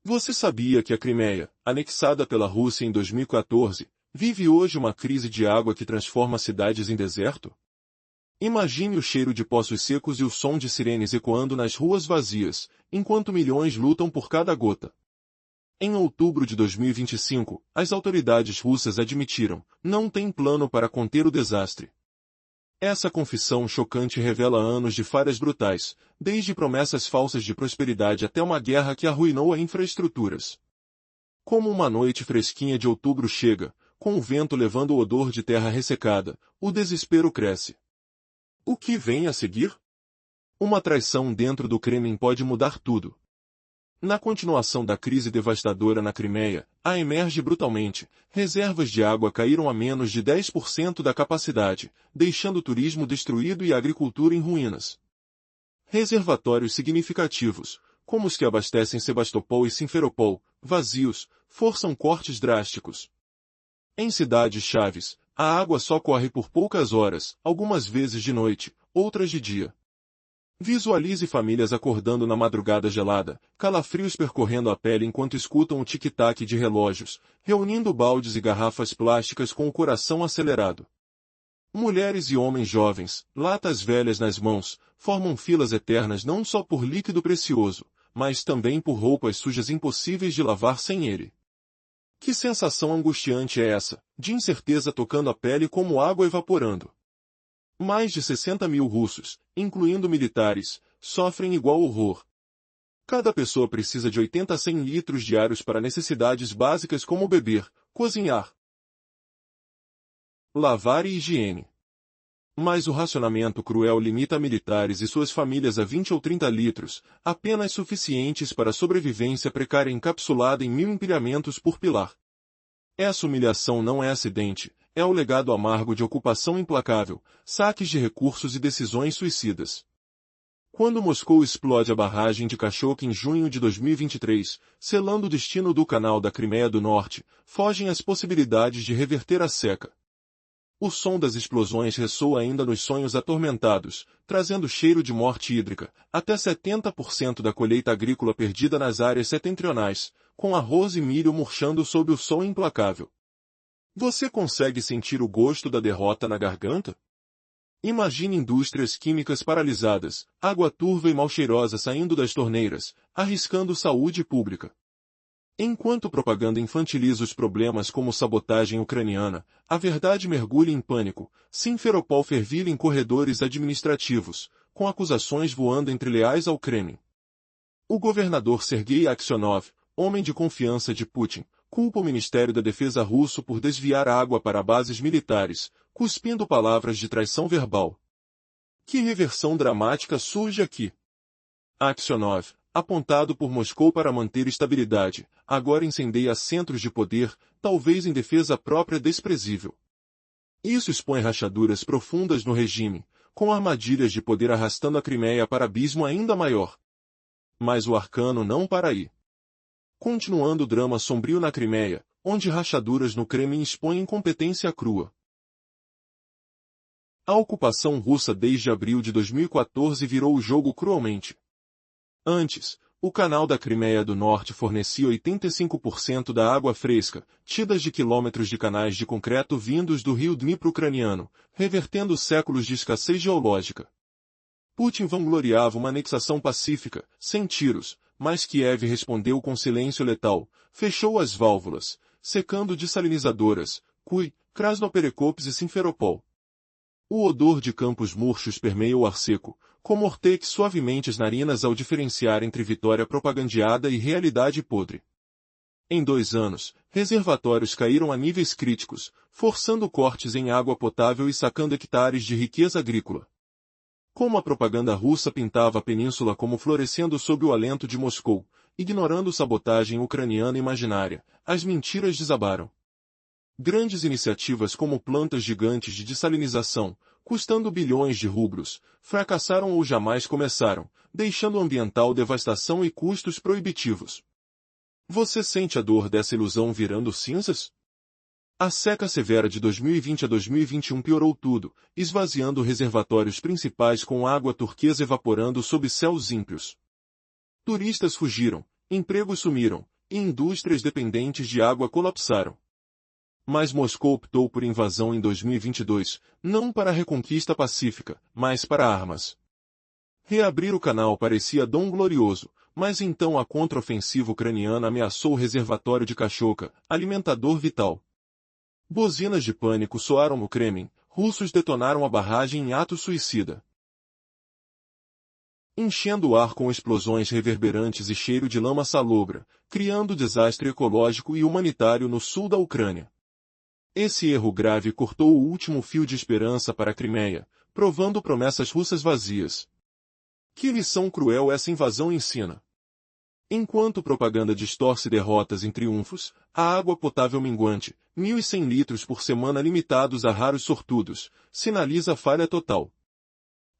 Você sabia que a Crimeia, anexada pela Rússia em 2014, vive hoje uma crise de água que transforma cidades em deserto? Imagine o cheiro de poços secos e o som de sirenes ecoando nas ruas vazias, enquanto milhões lutam por cada gota. Em outubro de 2025, as autoridades russas admitiram, não tem plano para conter o desastre. Essa confissão chocante revela anos de falhas brutais, desde promessas falsas de prosperidade até uma guerra que arruinou as infraestruturas. Como uma noite fresquinha de outubro chega, com o vento levando o odor de terra ressecada, o desespero cresce. O que vem a seguir? Uma traição dentro do Kremlin pode mudar tudo. Na continuação da crise devastadora na Crimeia, a emerge brutalmente, reservas de água caíram a menos de 10% da capacidade, deixando o turismo destruído e a agricultura em ruínas. Reservatórios significativos, como os que abastecem Sebastopol e Simferopol, vazios, forçam cortes drásticos. Em cidades-chaves, a água só corre por poucas horas, algumas vezes de noite, outras de dia. Visualize famílias acordando na madrugada gelada, calafrios percorrendo a pele enquanto escutam o tic-tac de relógios, reunindo baldes e garrafas plásticas com o coração acelerado. Mulheres e homens jovens, latas velhas nas mãos, formam filas eternas não só por líquido precioso, mas também por roupas sujas impossíveis de lavar sem ele. Que sensação angustiante é essa, de incerteza tocando a pele como água evaporando? Mais de 60 mil russos, incluindo militares, sofrem igual horror. Cada pessoa precisa de 80 a 100 litros diários para necessidades básicas como beber, cozinhar, lavar e higiene. Mas o racionamento cruel limita militares e suas famílias a 20 ou 30 litros, apenas suficientes para a sobrevivência precária encapsulada em 1000 empilhamentos por pilar. Essa humilhação não é acidente, é o legado amargo de ocupação implacável, saques de recursos e decisões suicidas. Quando Moscou explode a barragem de Khachok em junho de 2023, selando o destino do canal da Crimeia do Norte, fogem as possibilidades de reverter a seca. O som das explosões ressoa ainda nos sonhos atormentados, trazendo cheiro de morte hídrica, até 70% da colheita agrícola perdida nas áreas setentrionais, com arroz e milho murchando sob o sol implacável. Você consegue sentir o gosto da derrota na garganta? Imagine indústrias químicas paralisadas, água turva e mal cheirosa saindo das torneiras, arriscando saúde pública. Enquanto propaganda infantiliza os problemas como sabotagem ucraniana, a verdade mergulha em pânico, Simferopol fervilha em corredores administrativos, com acusações voando entre leais ao Kremlin. O governador Sergei Aksionov, homem de confiança de Putin, culpa o Ministério da Defesa russo por desviar água para bases militares, cuspindo palavras de traição verbal. Que reversão dramática surge aqui? Aksionov, apontado por Moscou para manter estabilidade, agora incendeia centros de poder, talvez em defesa própria desprezível. Isso expõe rachaduras profundas no regime, com armadilhas de poder arrastando a Crimeia para abismo ainda maior. Mas o arcano não para aí. Continuando o drama sombrio na Crimeia, onde rachaduras no Kremlin expõem incompetência crua. A ocupação russa desde abril de 2014 virou o jogo cruelmente. Antes, o canal da Crimeia do Norte fornecia 85% da água fresca, tidas de quilômetros de canais de concreto vindos do rio Dnipro ucraniano, revertendo séculos de escassez geológica. Putin vangloriava uma anexação pacífica, sem tiros, mas Kiev respondeu com silêncio letal, fechou as válvulas, secando dessalinizadoras, Cui, Krasnoperekopsk e Simferopol. O odor de campos murchos permeia o ar seco, como ortex suavemente as narinas ao diferenciar entre vitória propagandeada e realidade podre. Em 2 anos, reservatórios caíram a níveis críticos, forçando cortes em água potável e sacando hectares de riqueza agrícola. Como a propaganda russa pintava a península como florescendo sob o alento de Moscou, ignorando sabotagem ucraniana imaginária, as mentiras desabaram. Grandes iniciativas como plantas gigantes de dessalinização, custando bilhões de rublos, fracassaram ou jamais começaram, deixando ambiental devastação e custos proibitivos. Você sente a dor dessa ilusão virando cinzas? A seca severa de 2020 a 2021 piorou tudo, esvaziando reservatórios principais com água turquesa evaporando sob céus ímpios. Turistas fugiram, empregos sumiram, e indústrias dependentes de água colapsaram. Mas Moscou optou por invasão em 2022, não para a reconquista pacífica, mas para armas. Reabrir o canal parecia dom glorioso, mas então a contraofensiva ucraniana ameaçou o reservatório de Kachowka, alimentador vital. Buzinas de pânico soaram no Kremlin, russos detonaram a barragem em ato suicida, enchendo o ar com explosões reverberantes e cheiro de lama salobra, criando desastre ecológico e humanitário no sul da Ucrânia. Esse erro grave cortou o último fio de esperança para a Crimeia, provando promessas russas vazias. Que lição cruel essa invasão ensina! Enquanto propaganda distorce derrotas em triunfos, a água potável minguante, 1.100 litros por semana limitados a raros sortudos, sinaliza falha total.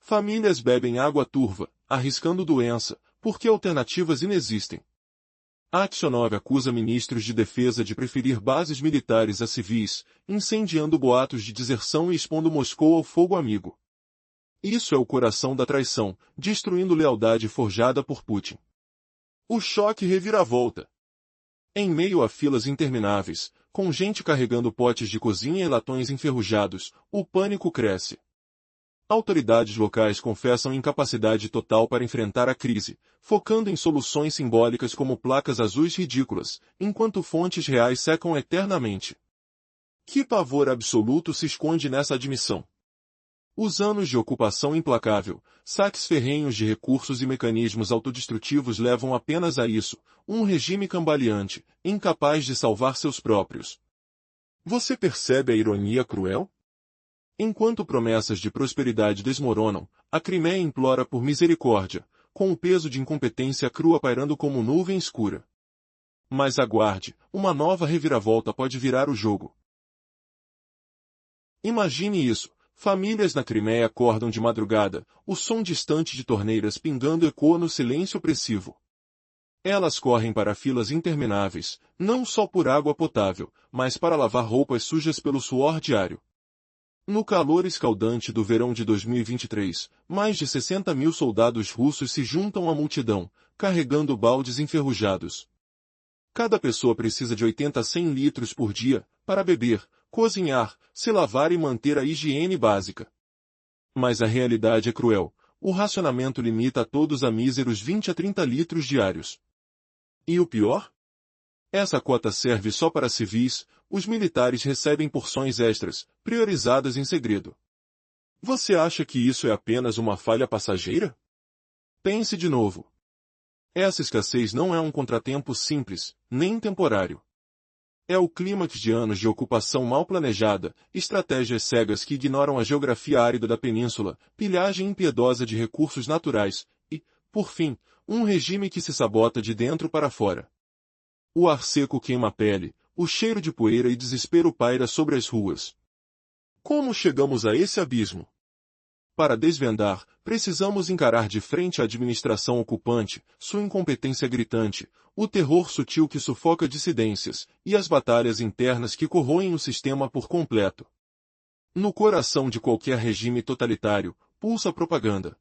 Famílias bebem água turva, arriscando doença, porque alternativas inexistem. Aksionov acusa ministros de defesa de preferir bases militares a civis, incendiando boatos de deserção e expondo Moscou ao fogo amigo. Isso é o coração da traição, destruindo lealdade forjada por Putin. O choque reviravolta. Em meio a filas intermináveis, com gente carregando potes de cozinha e latões enferrujados, o pânico cresce. Autoridades locais confessam incapacidade total para enfrentar a crise, focando em soluções simbólicas como placas azuis ridículas, enquanto fontes reais secam eternamente. Que pavor absoluto se esconde nessa admissão? Os anos de ocupação implacável, saques ferrenhos de recursos e mecanismos autodestrutivos levam apenas a isso, um regime cambaleante, incapaz de salvar seus próprios. Você percebe a ironia cruel? Enquanto promessas de prosperidade desmoronam, a Crimeia implora por misericórdia, com o peso de incompetência crua pairando como nuvem escura. Mas aguarde, uma nova reviravolta pode virar o jogo. Imagine isso. Famílias na Crimeia acordam de madrugada, o som distante de torneiras pingando ecoa no silêncio opressivo. Elas correm para filas intermináveis, não só por água potável, mas para lavar roupas sujas pelo suor diário. No calor escaldante do verão de 2023, mais de 60.000 soldados russos se juntam à multidão, carregando baldes enferrujados. Cada pessoa precisa de 80 a 100 litros por dia, para beber, cozinhar, se lavar e manter a higiene básica. Mas a realidade é cruel. O racionamento limita a todos a míseros 20 a 30 litros diários. E o pior? Essa cota serve só para civis, os militares recebem porções extras, priorizadas em segredo. Você acha que isso é apenas uma falha passageira? Pense de novo. Essa escassez não é um contratempo simples, nem temporário. É o clímax de anos de ocupação mal planejada, estratégias cegas que ignoram a geografia árida da península, pilhagem impiedosa de recursos naturais e, por fim, um regime que se sabota de dentro para fora. O ar seco queima a pele, o cheiro de poeira e desespero paira sobre as ruas. Como chegamos a esse abismo? Para desvendar, precisamos encarar de frente a administração ocupante, sua incompetência gritante, o terror sutil que sufoca dissidências, e as batalhas internas que corroem o sistema por completo. No coração de qualquer regime totalitário, pulsa a propaganda.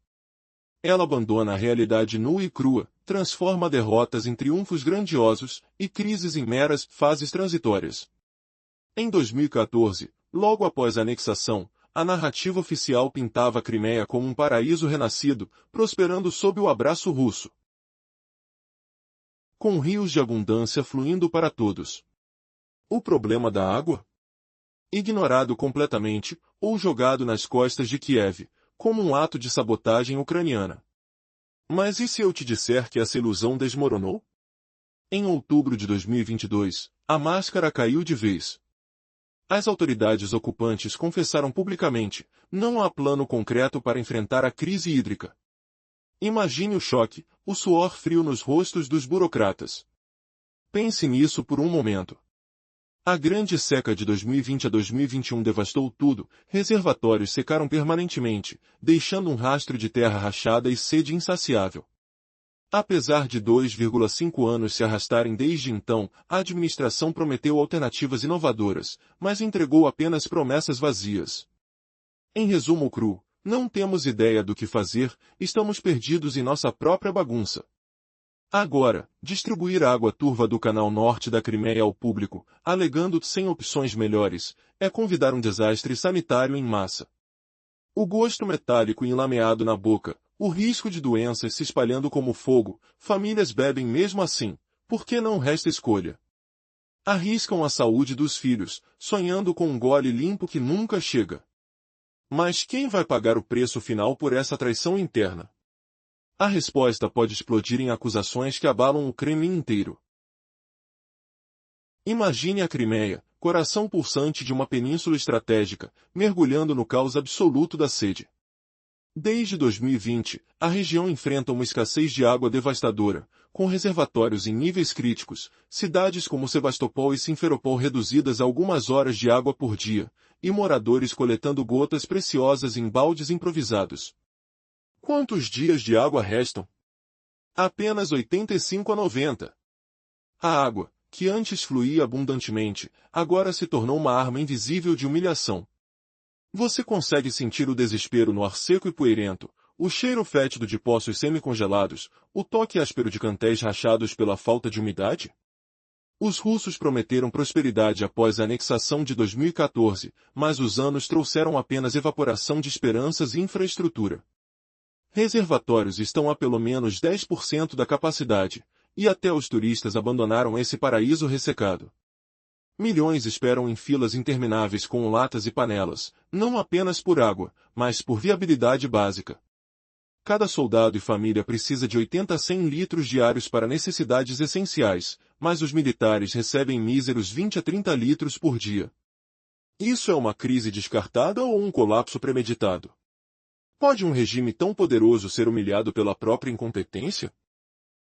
Ela abandona a realidade nua e crua, transforma derrotas em triunfos grandiosos e crises em meras fases transitórias. Em 2014, logo após a anexação, a narrativa oficial pintava a Crimeia como um paraíso renascido, prosperando sob o abraço russo, com rios de abundância fluindo para todos. O problema da água? Ignorado completamente, ou jogado nas costas de Kiev, como um ato de sabotagem ucraniana. Mas e se eu te disser que essa ilusão desmoronou? Em outubro de 2022, a máscara caiu de vez. As autoridades ocupantes confessaram publicamente, não há plano concreto para enfrentar a crise hídrica. Imagine o choque, o suor frio nos rostos dos burocratas. Pense nisso por um momento. A grande seca de 2020 a 2021 devastou tudo, reservatórios secaram permanentemente, deixando um rastro de terra rachada e sede insaciável. Apesar de 2,5 anos se arrastarem desde então, a administração prometeu alternativas inovadoras, mas entregou apenas promessas vazias. Em resumo cru, não temos ideia do que fazer, estamos perdidos em nossa própria bagunça. Agora, distribuir a água turva do canal norte da Crimeia ao público, alegando sem opções melhores, é convidar um desastre sanitário em massa. O gosto metálico e enlameado na boca, o risco de doenças se espalhando como fogo, famílias bebem mesmo assim, porque não resta escolha. Arriscam a saúde dos filhos, sonhando com um gole limpo que nunca chega. Mas quem vai pagar o preço final por essa traição interna? A resposta pode explodir em acusações que abalam o Kremlin inteiro. Imagine a Crimeia, coração pulsante de uma península estratégica, mergulhando no caos absoluto da sede. Desde 2020, a região enfrenta uma escassez de água devastadora, com reservatórios em níveis críticos, cidades como Sebastopol e Simferopol reduzidas a algumas horas de água por dia, e moradores coletando gotas preciosas em baldes improvisados. Quantos dias de água restam? Apenas 85 a 90. A água, que antes fluía abundantemente, agora se tornou uma arma invisível de humilhação. Você consegue sentir o desespero no ar seco e poeirento, o cheiro fétido de poços semicongelados, o toque áspero de cantéis rachados pela falta de umidade? Os russos prometeram prosperidade após a anexação de 2014, mas os anos trouxeram apenas evaporação de esperanças e infraestrutura. Reservatórios estão a pelo menos 10% da capacidade, e até os turistas abandonaram esse paraíso ressecado. Milhões esperam em filas intermináveis com latas e panelas, não apenas por água, mas por viabilidade básica. Cada soldado e família precisa de 80 a 100 litros diários para necessidades essenciais, mas os militares recebem míseros 20 a 30 litros por dia. Isso é uma crise descartada ou um colapso premeditado? Pode um regime tão poderoso ser humilhado pela própria incompetência?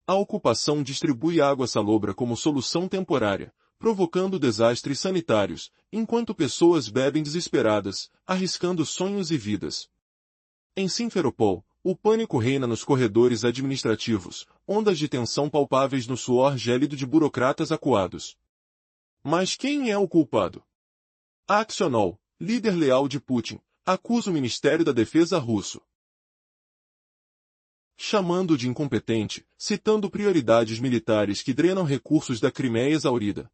A ocupação distribui água salobra como solução temporária, provocando desastres sanitários, enquanto pessoas bebem desesperadas, arriscando sonhos e vidas. Em Simferopol, o pânico reina nos corredores administrativos, ondas de tensão palpáveis no suor gélido de burocratas acuados. Mas quem é o culpado? Aksionov, líder leal de Putin, acusa o Ministério da Defesa russo. Chamando de incompetente, citando prioridades militares que drenam recursos da Crimeia exaurida.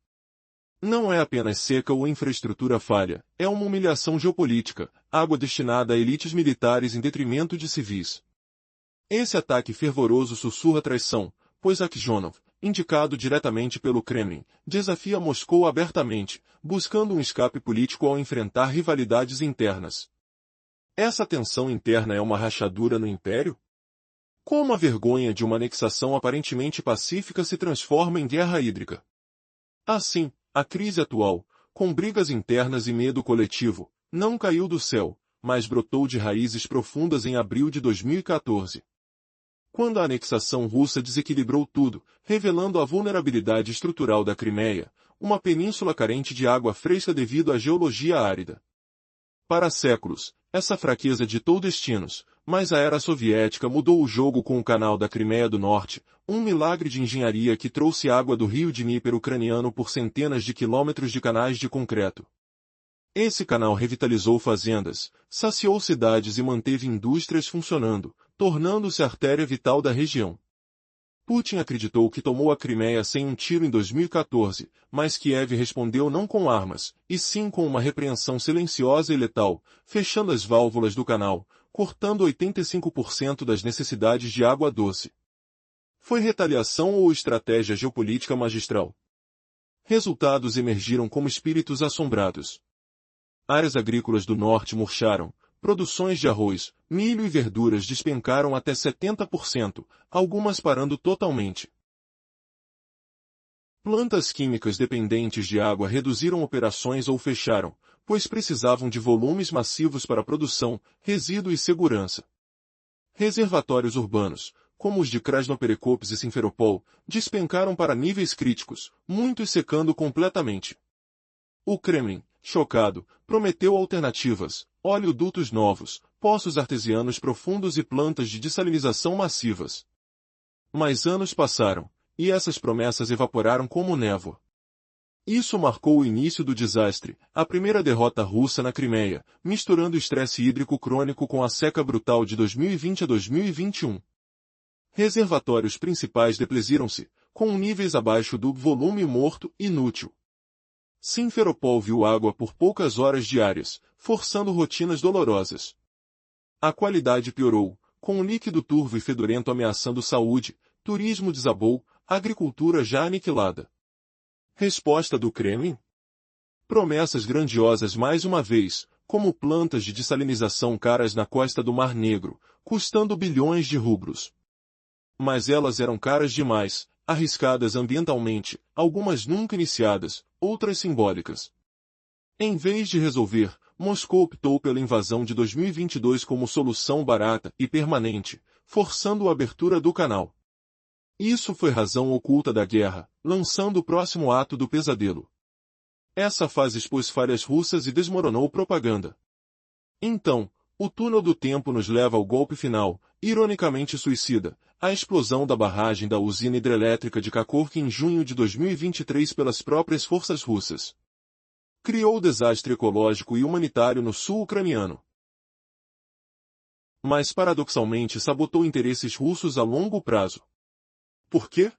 Não é apenas seca ou infraestrutura falha, é uma humilhação geopolítica, água destinada a elites militares em detrimento de civis. Esse ataque fervoroso sussurra traição, pois Aksionov, indicado diretamente pelo Kremlin, desafia Moscou abertamente, buscando um escape político ao enfrentar rivalidades internas. Essa tensão interna é uma rachadura no império? Como a vergonha de uma anexação aparentemente pacífica se transforma em guerra hídrica? Assim, a crise atual, com brigas internas e medo coletivo, não caiu do céu, mas brotou de raízes profundas em abril de 2014. Quando a anexação russa desequilibrou tudo, revelando a vulnerabilidade estrutural da Crimeia, uma península carente de água fresca devido à geologia árida. Para séculos, essa fraqueza ditou destinos, mas a era soviética mudou o jogo com o canal da Crimeia do Norte, um milagre de engenharia que trouxe água do rio Dníper ucraniano por centenas de quilômetros de canais de concreto. Esse canal revitalizou fazendas, saciou cidades e manteve indústrias funcionando, tornando-se a artéria vital da região. Putin acreditou que tomou a Crimeia sem um tiro em 2014, mas Kiev respondeu não com armas, e sim com uma repreensão silenciosa e letal, fechando as válvulas do canal, cortando 85% das necessidades de água doce. Foi retaliação ou estratégia geopolítica magistral? Resultados emergiram como espíritos assombrados. Áreas agrícolas do norte murcharam, produções de arroz, milho e verduras despencaram até 70%, algumas parando totalmente. Plantas químicas dependentes de água reduziram operações ou fecharam, pois precisavam de volumes massivos para produção, resíduo e segurança. Reservatórios urbanos, como os de Krasnoperekopsk e Simferopol, despencaram para níveis críticos, muitos secando completamente. O Kremlin, chocado, prometeu alternativas, oleodutos novos, poços artesianos profundos e plantas de dessalinização massivas. Mas anos passaram, e essas promessas evaporaram como névoa. Isso marcou o início do desastre, a primeira derrota russa na Crimeia, misturando o estresse hídrico crônico com a seca brutal de 2020 a 2021. Reservatórios principais deplesiram-se, com níveis abaixo do volume morto inútil. Simferopol viu água por poucas horas diárias, forçando rotinas dolorosas. A qualidade piorou, com o líquido turvo e fedorento ameaçando saúde, turismo desabou, agricultura já aniquilada. Resposta do Kremlin? Promessas grandiosas mais uma vez, como plantas de dessalinização caras na costa do Mar Negro, custando bilhões de rublos. Mas elas eram caras demais, arriscadas ambientalmente, algumas nunca iniciadas, outras simbólicas. Em vez de resolver, Moscou optou pela invasão de 2022 como solução barata e permanente, forçando a abertura do canal. Isso foi razão oculta da guerra, lançando o próximo ato do pesadelo. Essa fase expôs falhas russas e desmoronou propaganda. Então, o túnel do tempo nos leva ao golpe final, ironicamente suicida, a explosão da barragem da usina hidrelétrica de Kakhovka em junho de 2023 pelas próprias forças russas. Criou desastre ecológico e humanitário no sul ucraniano. Mas paradoxalmente sabotou interesses russos a longo prazo. Por quê?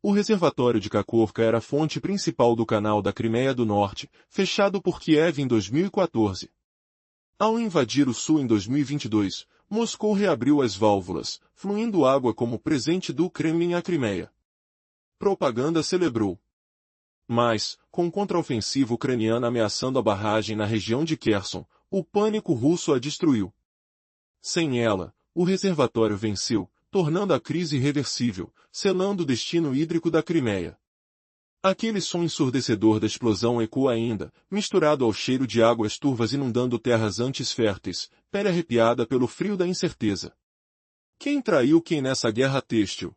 O reservatório de Kakhovka era a fonte principal do canal da Crimeia do Norte, fechado por Kiev em 2014. Ao invadir o sul em 2022, Moscou reabriu as válvulas, fluindo água como presente do Kremlin à Crimeia. Propaganda celebrou. Mas, com contraofensiva ucraniana ameaçando a barragem na região de Kherson, o pânico russo a destruiu. Sem ela, o reservatório venceu, tornando a crise irreversível, selando o destino hídrico da Crimeia. Aquele som ensurdecedor da explosão ecoa ainda, misturado ao cheiro de águas turvas inundando terras antes férteis, pele arrepiada pelo frio da incerteza. Quem traiu quem nessa guerra têxtil?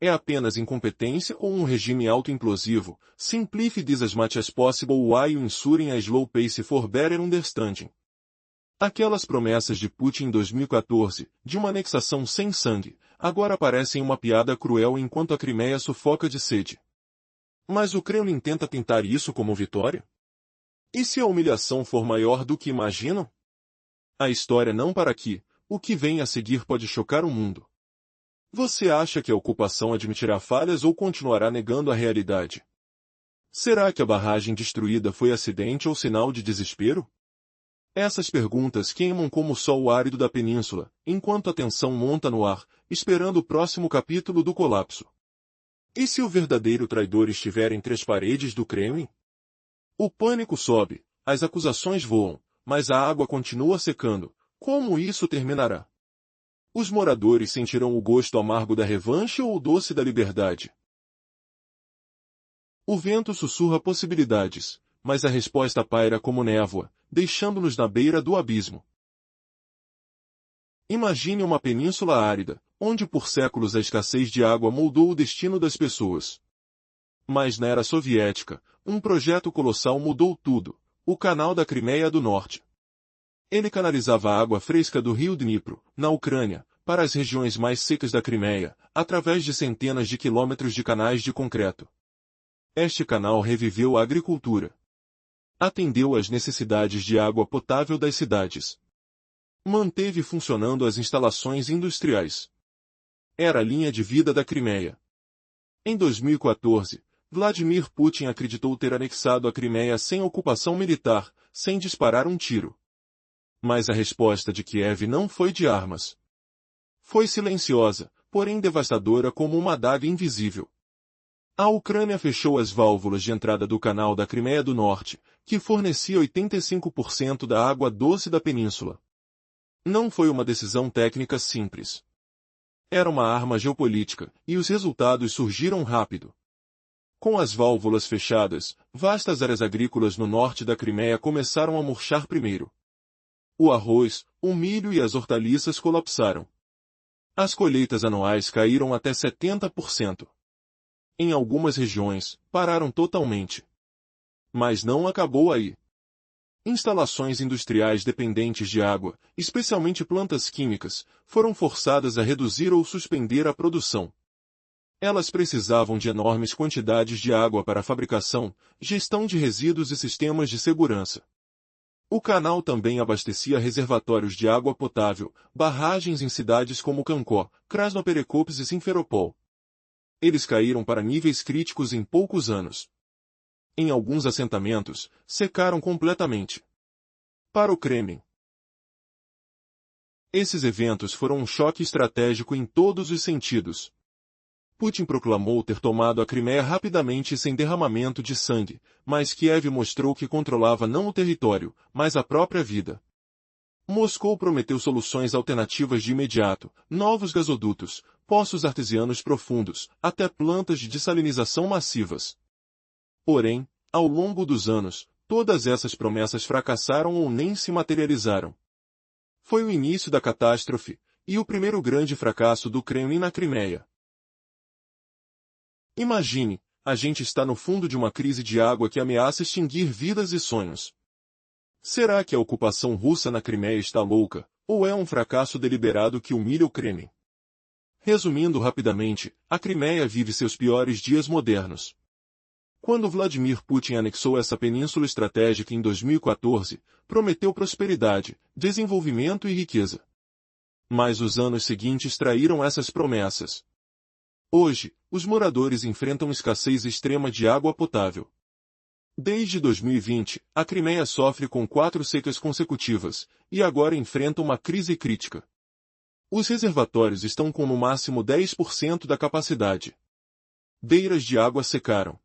É apenas incompetência ou um regime autoimplosivo? Simplify this as much as possible while ensuring a slow pace for better understanding. Aquelas promessas de Putin em 2014, de uma anexação sem sangue, agora parecem uma piada cruel enquanto a Crimeia sufoca de sede. Mas o Kremlin tenta pintar isso como vitória? E se a humilhação for maior do que imaginam? A história não para aqui, o que vem a seguir pode chocar o mundo. Você acha que a ocupação admitirá falhas ou continuará negando a realidade? Será que a barragem destruída foi acidente ou sinal de desespero? Essas perguntas queimam como o sol árido da península, enquanto a tensão monta no ar, esperando o próximo capítulo do colapso. E se o verdadeiro traidor estiver entre as paredes do Kremlin? O pânico sobe, as acusações voam, mas a água continua secando. Como isso terminará? Os moradores sentirão o gosto amargo da revanche ou o doce da liberdade? O vento sussurra possibilidades, mas a resposta paira como névoa, deixando-nos na beira do abismo. Imagine uma península árida, onde por séculos a escassez de água moldou o destino das pessoas. Mas na era soviética, um projeto colossal mudou tudo, o Canal da Crimeia do Norte. Ele canalizava a água fresca do rio Dnipro, na Ucrânia, para as regiões mais secas da Crimeia, através de centenas de quilômetros de canais de concreto. Este canal reviveu a agricultura. Atendeu às necessidades de água potável das cidades. Manteve funcionando as instalações industriais. Era a linha de vida da Crimeia. Em 2014, Vladimir Putin acreditou ter anexado a Crimeia sem ocupação militar, sem disparar um tiro. Mas a resposta de Kiev não foi de armas. Foi silenciosa, porém devastadora como uma adaga invisível. A Ucrânia fechou as válvulas de entrada do canal da Crimeia do Norte, que fornecia 85% da água doce da península. Não foi uma decisão técnica simples. Era uma arma geopolítica, e os resultados surgiram rápido. Com as válvulas fechadas, vastas áreas agrícolas no norte da Crimeia começaram a murchar primeiro. O arroz, o milho e as hortaliças colapsaram. As colheitas anuais caíram até 70%. Em algumas regiões, pararam totalmente. Mas não acabou aí. Instalações industriais dependentes de água, especialmente plantas químicas, foram forçadas a reduzir ou suspender a produção. Elas precisavam de enormes quantidades de água para a fabricação, gestão de resíduos e sistemas de segurança. O canal também abastecia reservatórios de água potável, barragens em cidades como Cancó, Krasnoperekopsk e Simferopol. Eles caíram para níveis críticos em poucos anos. Em alguns assentamentos, secaram completamente. Para o Kremlin, esses eventos foram um choque estratégico em todos os sentidos. Putin proclamou ter tomado a Crimeia rapidamente e sem derramamento de sangue, mas Kiev mostrou que controlava não o território, mas a própria vida. Moscou prometeu soluções alternativas de imediato, novos gasodutos, poços artesianos profundos, até plantas de dessalinização massivas. Porém, ao longo dos anos, todas essas promessas fracassaram ou nem se materializaram. Foi o início da catástrofe, e o primeiro grande fracasso do Kremlin na Crimeia. Imagine, a gente está no fundo de uma crise de água que ameaça extinguir vidas e sonhos. Será que a ocupação russa na Crimeia está louca, ou é um fracasso deliberado que humilha o Kremlin? Resumindo rapidamente, a Crimeia vive seus piores dias modernos. Quando Vladimir Putin anexou essa península estratégica em 2014, prometeu prosperidade, desenvolvimento e riqueza. Mas os anos seguintes traíram essas promessas. Hoje, os moradores enfrentam escassez extrema de água potável. Desde 2020, a Crimeia sofre com 4 secas consecutivas, e agora enfrenta uma crise crítica. Os reservatórios estão com no máximo 10% da capacidade. Beiras de água secaram.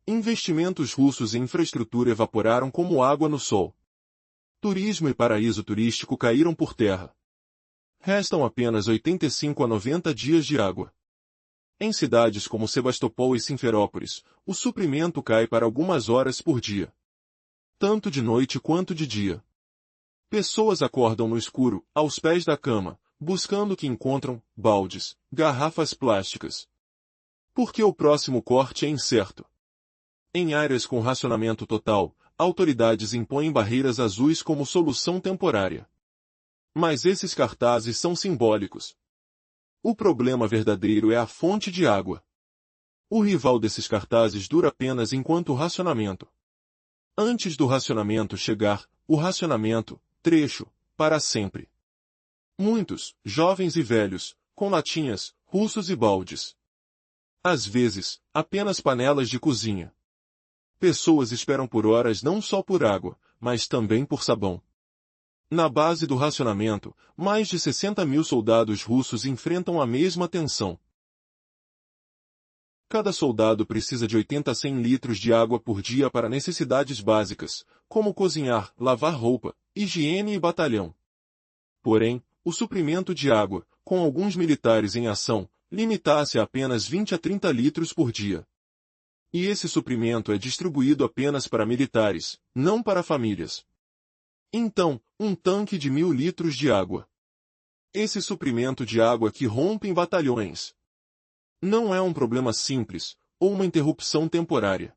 Investimentos russos em infraestrutura evaporaram como água no sol. Turismo e paraíso turístico caíram por terra. Restam apenas 85 a 90 dias de água. Em cidades como Sebastopol e Simferópolis, o suprimento cai para algumas horas por dia. Tanto de noite quanto de dia. Pessoas acordam no escuro, aos pés da cama, buscando o que encontram, baldes, garrafas plásticas. Porque o próximo corte é incerto. Em áreas com racionamento total, autoridades impõem barreiras azuis como solução temporária. Mas esses cartazes são simbólicos. O problema verdadeiro é a fonte de água. O rival desses cartazes dura apenas enquanto o racionamento. Antes do racionamento chegar, o racionamento, trecho, para sempre. Muitos, jovens e velhos, com latinhas, russos e baldes. Às vezes, apenas panelas de cozinha. Pessoas esperam por horas não só por água, mas também por sabão. Na base do racionamento, mais de 60 mil soldados russos enfrentam a mesma tensão. Cada soldado precisa de 80 a 100 litros de água por dia para necessidades básicas, como cozinhar, lavar roupa, higiene e batalhão. Porém, o suprimento de água, com alguns militares em ação, limita-se a apenas 20 a 30 litros por dia. E esse suprimento é distribuído apenas para militares, não para famílias. Então, um tanque de 1000 litros de água. Esse suprimento de água que rompe em batalhões. Não é um problema simples, ou uma interrupção temporária.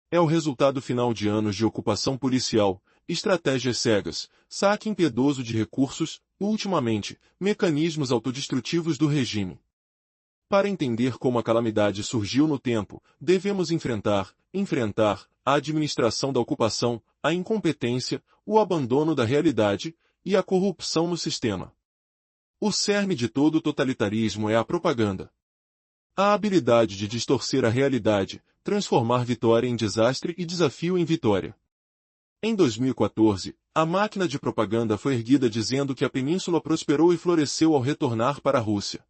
É o resultado final de anos de ocupação policial, estratégias cegas, saque impiedoso de recursos, e, ultimamente, mecanismos autodestrutivos do regime. Para entender como a calamidade surgiu no tempo, devemos enfrentar a administração da ocupação, a incompetência, o abandono da realidade e a corrupção no sistema. O cerne de todo totalitarismo é a propaganda. A habilidade de distorcer a realidade, transformar vitória em desastre e desafio em vitória. Em 2014, a máquina de propaganda foi erguida dizendo que a península prosperou e floresceu ao retornar para a Rússia.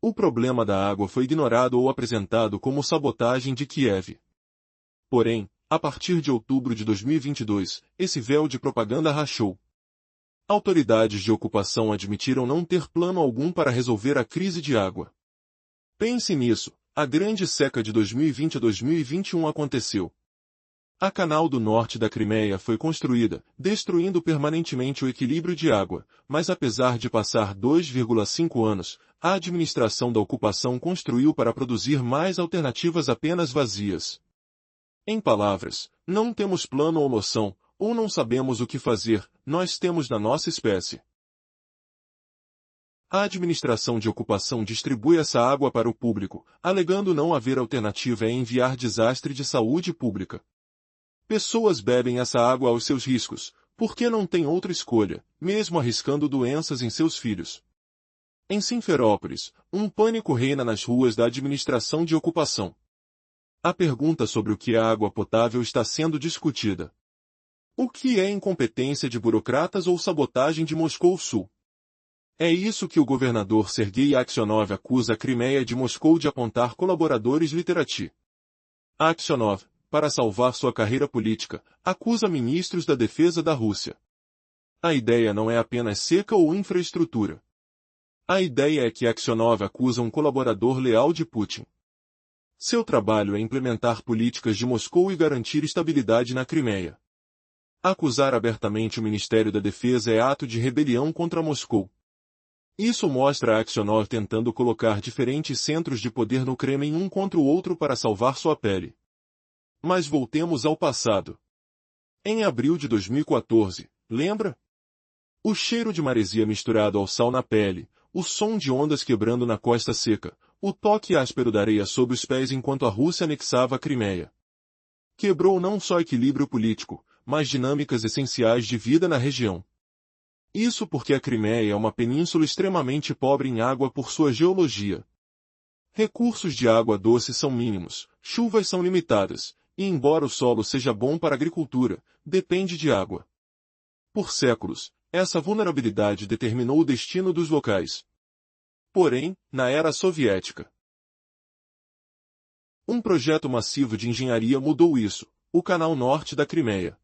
O problema da água foi ignorado ou apresentado como sabotagem de Kiev. Porém, a partir de outubro de 2022, esse véu de propaganda rachou. Autoridades de ocupação admitiram não ter plano algum para resolver a crise de água. Pense nisso, a grande seca de 2020 a 2021 aconteceu. A Canal do Norte da Crimeia foi construída, destruindo permanentemente o equilíbrio de água, mas apesar de passar 2,5 anos, a administração da ocupação construiu para produzir mais alternativas apenas vazias. Em palavras, não temos plano ou noção, ou não sabemos o que fazer, nós temos na nossa espécie. A administração de ocupação distribui essa água para o público, alegando não haver alternativa e enviar desastre de saúde pública. Pessoas bebem essa água aos seus riscos, porque não têm outra escolha, mesmo arriscando doenças em seus filhos. Em Simferópolis, um pânico reina nas ruas da administração de ocupação. A pergunta sobre o que é água potável está sendo discutida. O que é incompetência de burocratas ou sabotagem de Moscou Sul? É isso que o governador Sergei Aksionov acusa a Crimeia de Moscou de apontar colaboradores Literati. Aksionov, para salvar sua carreira política, acusa ministros da defesa da Rússia. A ideia não é apenas seca ou infraestrutura. A ideia é que Aksionov acusa um colaborador leal de Putin. Seu trabalho é implementar políticas de Moscou e garantir estabilidade na Crimeia. Acusar abertamente o Ministério da Defesa é ato de rebelião contra Moscou. Isso mostra Aksionov tentando colocar diferentes centros de poder no Kremlin um contra o outro para salvar sua pele. Mas voltemos ao passado. Em abril de 2014, lembra? O cheiro de maresia misturado ao sal na pele, o som de ondas quebrando na costa seca, o toque áspero da areia sob os pés enquanto a Rússia anexava a Crimeia. Quebrou não só equilíbrio político, mas dinâmicas essenciais de vida na região. Isso porque a Crimeia é uma península extremamente pobre em água por sua geologia. Recursos de água doce são mínimos, chuvas são limitadas, e embora o solo seja bom para a agricultura, depende de água. Por séculos, essa vulnerabilidade determinou o destino dos locais. Porém, na era soviética, um projeto massivo de engenharia mudou isso, o Canal Norte da Crimeia.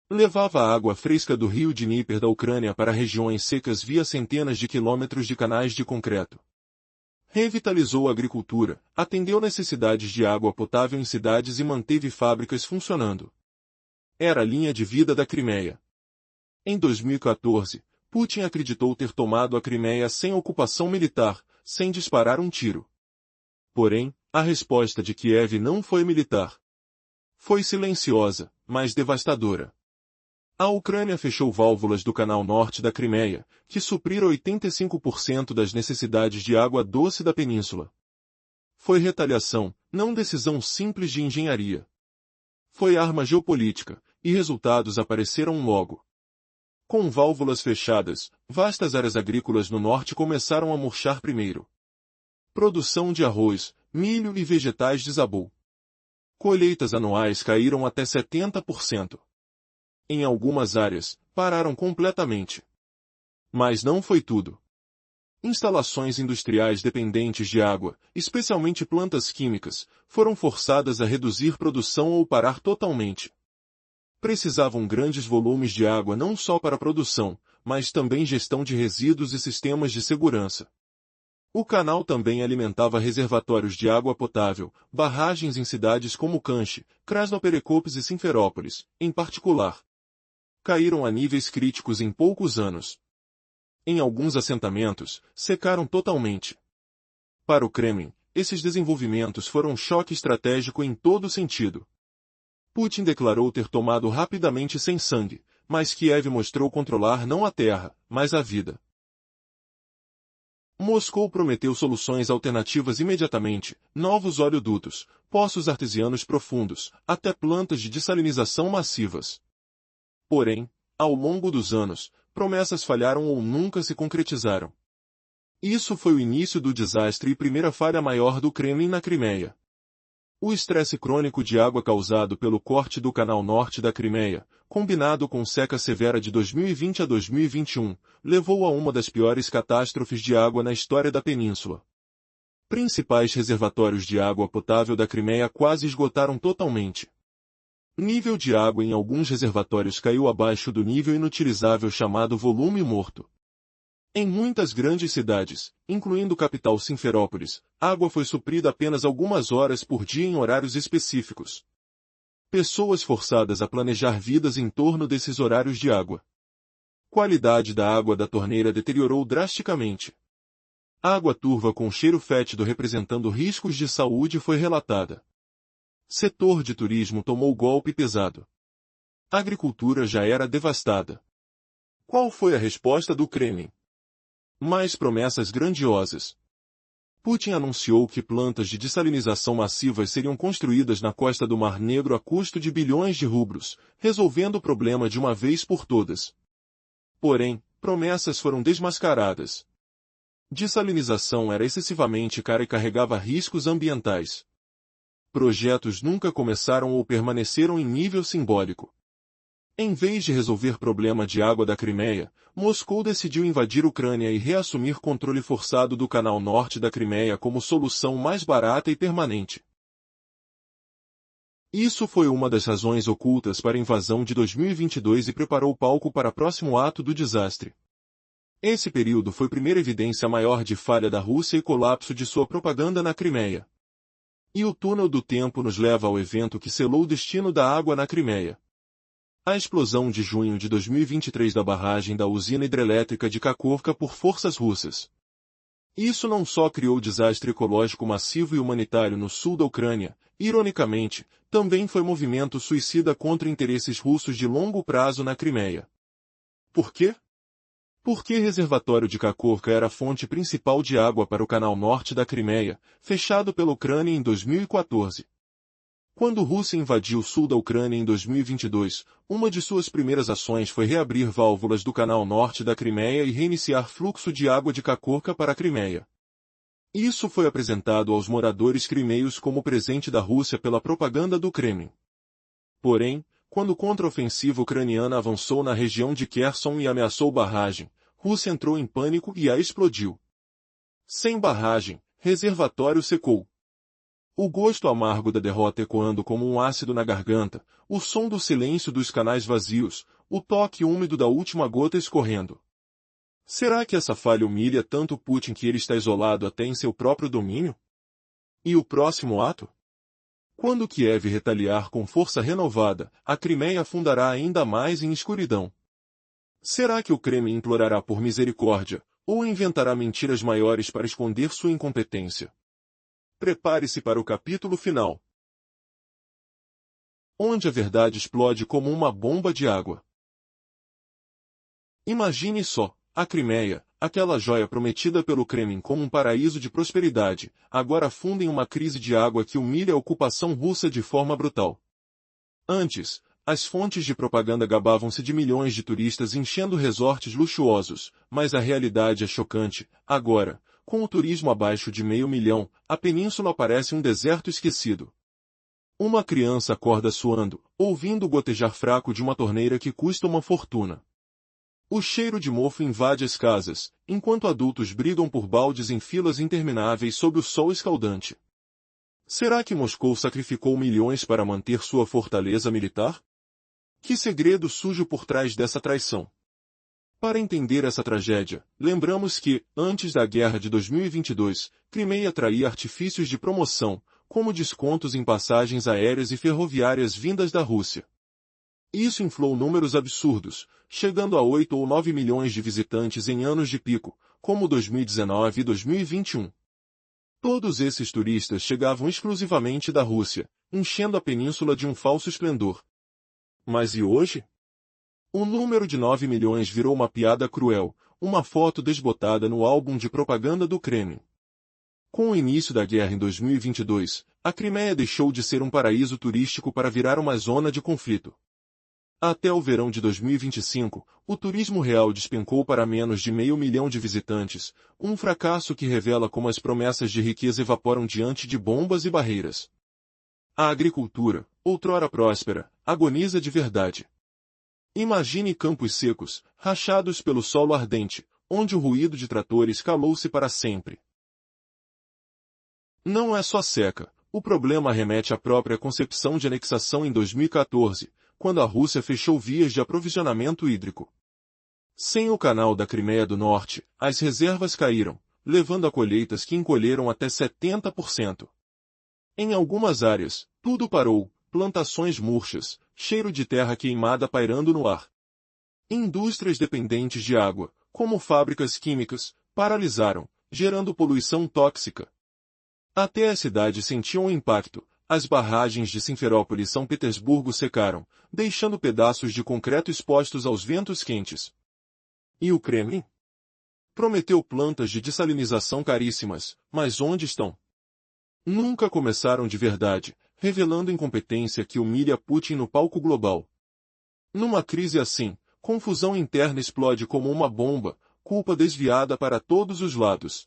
Levava a água fresca do rio Dnieper da Ucrânia para regiões secas via centenas de quilômetros de canais de concreto. Revitalizou a agricultura, atendeu necessidades de água potável em cidades e manteve fábricas funcionando. Era a linha de vida da Crimeia. Em 2014, Putin acreditou ter tomado a Crimeia sem ocupação militar, sem disparar um tiro. Porém, a resposta de Kiev não foi militar. Foi silenciosa, mas devastadora. A Ucrânia fechou válvulas do Canal Norte da Crimeia, que supriram 85% das necessidades de água doce da península. Foi retaliação, não decisão simples de engenharia. Foi arma geopolítica, e resultados apareceram logo. Com válvulas fechadas, vastas áreas agrícolas no norte começaram a murchar primeiro. Produção de arroz, milho e vegetais desabou. Colheitas anuais caíram até 70%. Em algumas áreas, pararam completamente. Mas não foi tudo. Instalações industriais dependentes de água, especialmente plantas químicas, foram forçadas a reduzir produção ou parar totalmente. Precisavam grandes volumes de água não só para produção, mas também gestão de resíduos e sistemas de segurança. O canal também alimentava reservatórios de água potável, barragens em cidades como Kanchi, Krasnoperekopsk e Simferópolis, em particular. Caíram a níveis críticos em poucos anos. Em alguns assentamentos, secaram totalmente. Para o Kremlin, esses desenvolvimentos foram um choque estratégico em todo sentido. Putin declarou ter tomado rapidamente sem sangue, mas Kiev mostrou controlar não a terra, mas a vida. Moscou prometeu soluções alternativas imediatamente, novos oleodutos, poços artesianos profundos, até plantas de dessalinização massivas. Porém, ao longo dos anos, promessas falharam ou nunca se concretizaram. Isso foi o início do desastre e primeira falha maior do Kremlin na Crimeia. O estresse crônico de água causado pelo corte do Canal Norte da Crimeia, combinado com seca severa de 2020 a 2021, levou a uma das piores catástrofes de água na história da península. Principais reservatórios de água potável da Crimeia quase esgotaram totalmente. Nível de água em alguns reservatórios caiu abaixo do nível inutilizável chamado volume morto. Em muitas grandes cidades, incluindo a capital Simferópolis, água foi suprida apenas algumas horas por dia em horários específicos. Pessoas forçadas a planejar vidas em torno desses horários de água. Qualidade da água da torneira deteriorou drasticamente. Água turva com cheiro fétido representando riscos de saúde foi relatada. Setor de turismo tomou golpe pesado. A agricultura já era devastada. Qual foi a resposta do Kremlin? Mais promessas grandiosas. Putin anunciou que plantas de dessalinização massivas seriam construídas na costa do Mar Negro a custo de bilhões de rublos, resolvendo o problema de uma vez por todas. Porém, promessas foram desmascaradas. Dessalinização era excessivamente cara e carregava riscos ambientais. Projetos nunca começaram ou permaneceram em nível simbólico. Em vez de resolver problema de água da Crimeia, Moscou decidiu invadir a Ucrânia e reassumir controle forçado do canal norte da Crimeia como solução mais barata e permanente. Isso foi uma das razões ocultas para a invasão de 2022 e preparou o palco para o próximo ato do desastre. Esse período foi a primeira evidência maior de falha da Rússia e colapso de sua propaganda na Crimeia. E o túnel do tempo nos leva ao evento que selou o destino da água na Crimeia. A explosão de junho de 2023 da barragem da usina hidrelétrica de Kakhovka por forças russas. Isso não só criou desastre ecológico massivo e humanitário no sul da Ucrânia, ironicamente, também foi movimento suicida contra interesses russos de longo prazo na Crimeia. Por quê? Porque o reservatório de Kakhovka era a fonte principal de água para o canal norte da Crimeia, fechado pela Ucrânia em 2014. Quando a Rússia invadiu o sul da Ucrânia em 2022, uma de suas primeiras ações foi reabrir válvulas do canal norte da Crimeia e reiniciar fluxo de água de Kakhovka para a Crimeia. Isso foi apresentado aos moradores crimeios como presente da Rússia pela propaganda do Kremlin. Porém, quando a contraofensiva ucraniana avançou na região de Kherson e ameaçou barragem, Rússia entrou em pânico e a explodiu. Sem barragem, reservatório secou. O gosto amargo da derrota ecoando como um ácido na garganta, o som do silêncio dos canais vazios, o toque úmido da última gota escorrendo. Será que essa falha humilha tanto Putin que ele está isolado até em seu próprio domínio? E o próximo ato? Quando Kiev retaliar com força renovada, a Crimeia afundará ainda mais em escuridão. Será que o Kremlin implorará por misericórdia, ou inventará mentiras maiores para esconder sua incompetência? Prepare-se para o capítulo final, onde a verdade explode como uma bomba de água. Imagine só, a Crimeia, aquela joia prometida pelo Kremlin como um paraíso de prosperidade, agora afunda em uma crise de água que humilha a ocupação russa de forma brutal. Antes, as fontes de propaganda gabavam-se de milhões de turistas enchendo resorts luxuosos, mas a realidade é chocante. Agora, com o turismo abaixo de 500 mil, a península parece um deserto esquecido. Uma criança acorda suando, ouvindo o gotejar fraco de uma torneira que custa uma fortuna. O cheiro de mofo invade as casas, enquanto adultos brigam por baldes em filas intermináveis sob o sol escaldante. Será que Moscou sacrificou milhões para manter sua fortaleza militar? Que segredo sujo por trás dessa traição? Para entender essa tragédia, lembramos que, antes da guerra de 2022, Crimeia traía artifícios de promoção, como descontos em passagens aéreas e ferroviárias vindas da Rússia. Isso inflou números absurdos, chegando a 8 ou 9 milhões de visitantes em anos de pico, como 2019 e 2021. Todos esses turistas chegavam exclusivamente da Rússia, enchendo a península de um falso esplendor. Mas e hoje? O número de 9 milhões virou uma piada cruel, uma foto desbotada no álbum de propaganda do Kremlin. Com o início da guerra em 2022, a Crimeia deixou de ser um paraíso turístico para virar uma zona de conflito. Até o verão de 2025, o turismo real despencou para menos de 500 mil de visitantes, um fracasso que revela como as promessas de riqueza evaporam diante de bombas e barreiras. A agricultura, outrora próspera, agoniza de verdade. Imagine campos secos, rachados pelo solo ardente, onde o ruído de tratores calou-se para sempre. Não é só seca, o problema remete à própria concepção de anexação em 2014, quando a Rússia fechou vias de aprovisionamento hídrico. Sem o canal da Crimeia do Norte, as reservas caíram, levando a colheitas que encolheram até 70%. Em algumas áreas, tudo parou, plantações murchas, cheiro de terra queimada pairando no ar. Indústrias dependentes de água, como fábricas químicas, paralisaram, gerando poluição tóxica. Até a cidade sentiu um impacto. As barragens de Simferópol e São Petersburgo secaram, deixando pedaços de concreto expostos aos ventos quentes. E o Kremlin? Prometeu plantas de dessalinização caríssimas, mas onde estão? Nunca começaram de verdade, revelando incompetência que humilha Putin no palco global. Numa crise assim, confusão interna explode como uma bomba, culpa desviada para todos os lados.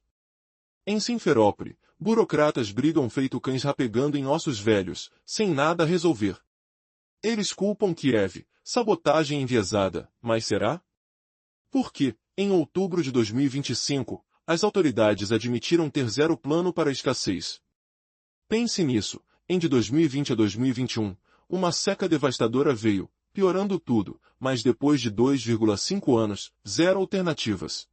Em Simferópole, burocratas brigam feito cães rapegando em ossos velhos, sem nada a resolver. Eles culpam Kiev, sabotagem enviesada, mas será? Por quê? Em outubro de 2025, as autoridades admitiram ter zero plano para a escassez. Pense nisso, em de 2020 a 2021, uma seca devastadora veio, piorando tudo, mas depois de 2,5 anos, zero alternativas.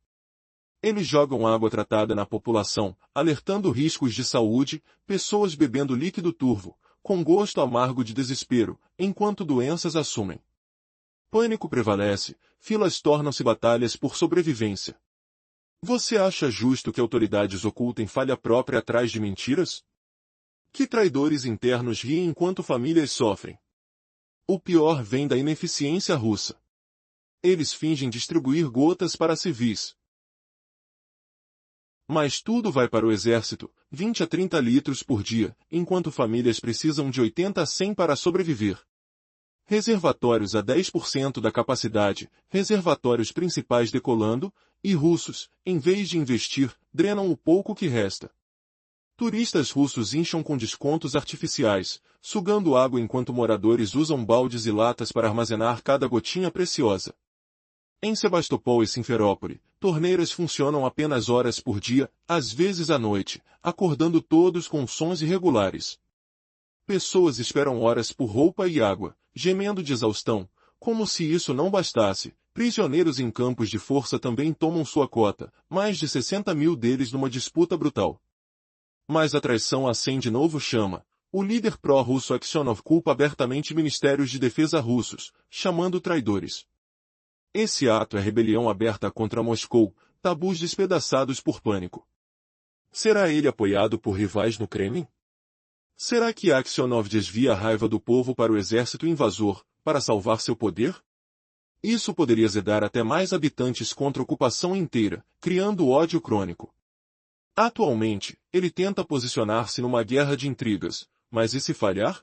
Eles jogam água tratada na população, alertando riscos de saúde, pessoas bebendo líquido turvo, com gosto amargo de desespero, enquanto doenças assumem. Pânico prevalece, filas tornam-se batalhas por sobrevivência. Você acha justo que autoridades ocultem falha própria atrás de mentiras? Que traidores internos riem enquanto famílias sofrem? O pior vem da ineficiência russa. Eles fingem distribuir gotas para civis. Mas tudo vai para o exército, 20 a 30 litros por dia, enquanto famílias precisam de 80 a 100 para sobreviver. Reservatórios a 10% da capacidade, reservatórios principais decolando, e russos, em vez de investir, drenam o pouco que resta. Turistas russos incham com descontos artificiais, sugando água enquanto moradores usam baldes e latas para armazenar cada gotinha preciosa. Em Sebastopol e Simferópole, torneiras funcionam apenas horas por dia, às vezes à noite, acordando todos com sons irregulares. Pessoas esperam horas por roupa e água, gemendo de exaustão, como se isso não bastasse. Prisioneiros em campos de força também tomam sua cota, mais de 60 mil deles numa disputa brutal. Mas a traição acende novo chama. O líder pró-russo Aksionov culpa abertamente ministérios de defesa russos, chamando traidores. Esse ato é rebelião aberta contra Moscou, tabus despedaçados por pânico. Será ele apoiado por rivais no Kremlin? Será que Aksionov desvia a raiva do povo para o exército invasor, para salvar seu poder? Isso poderia azedar até mais habitantes contra a ocupação inteira, criando ódio crônico. Atualmente, ele tenta posicionar-se numa guerra de intrigas, mas e se falhar?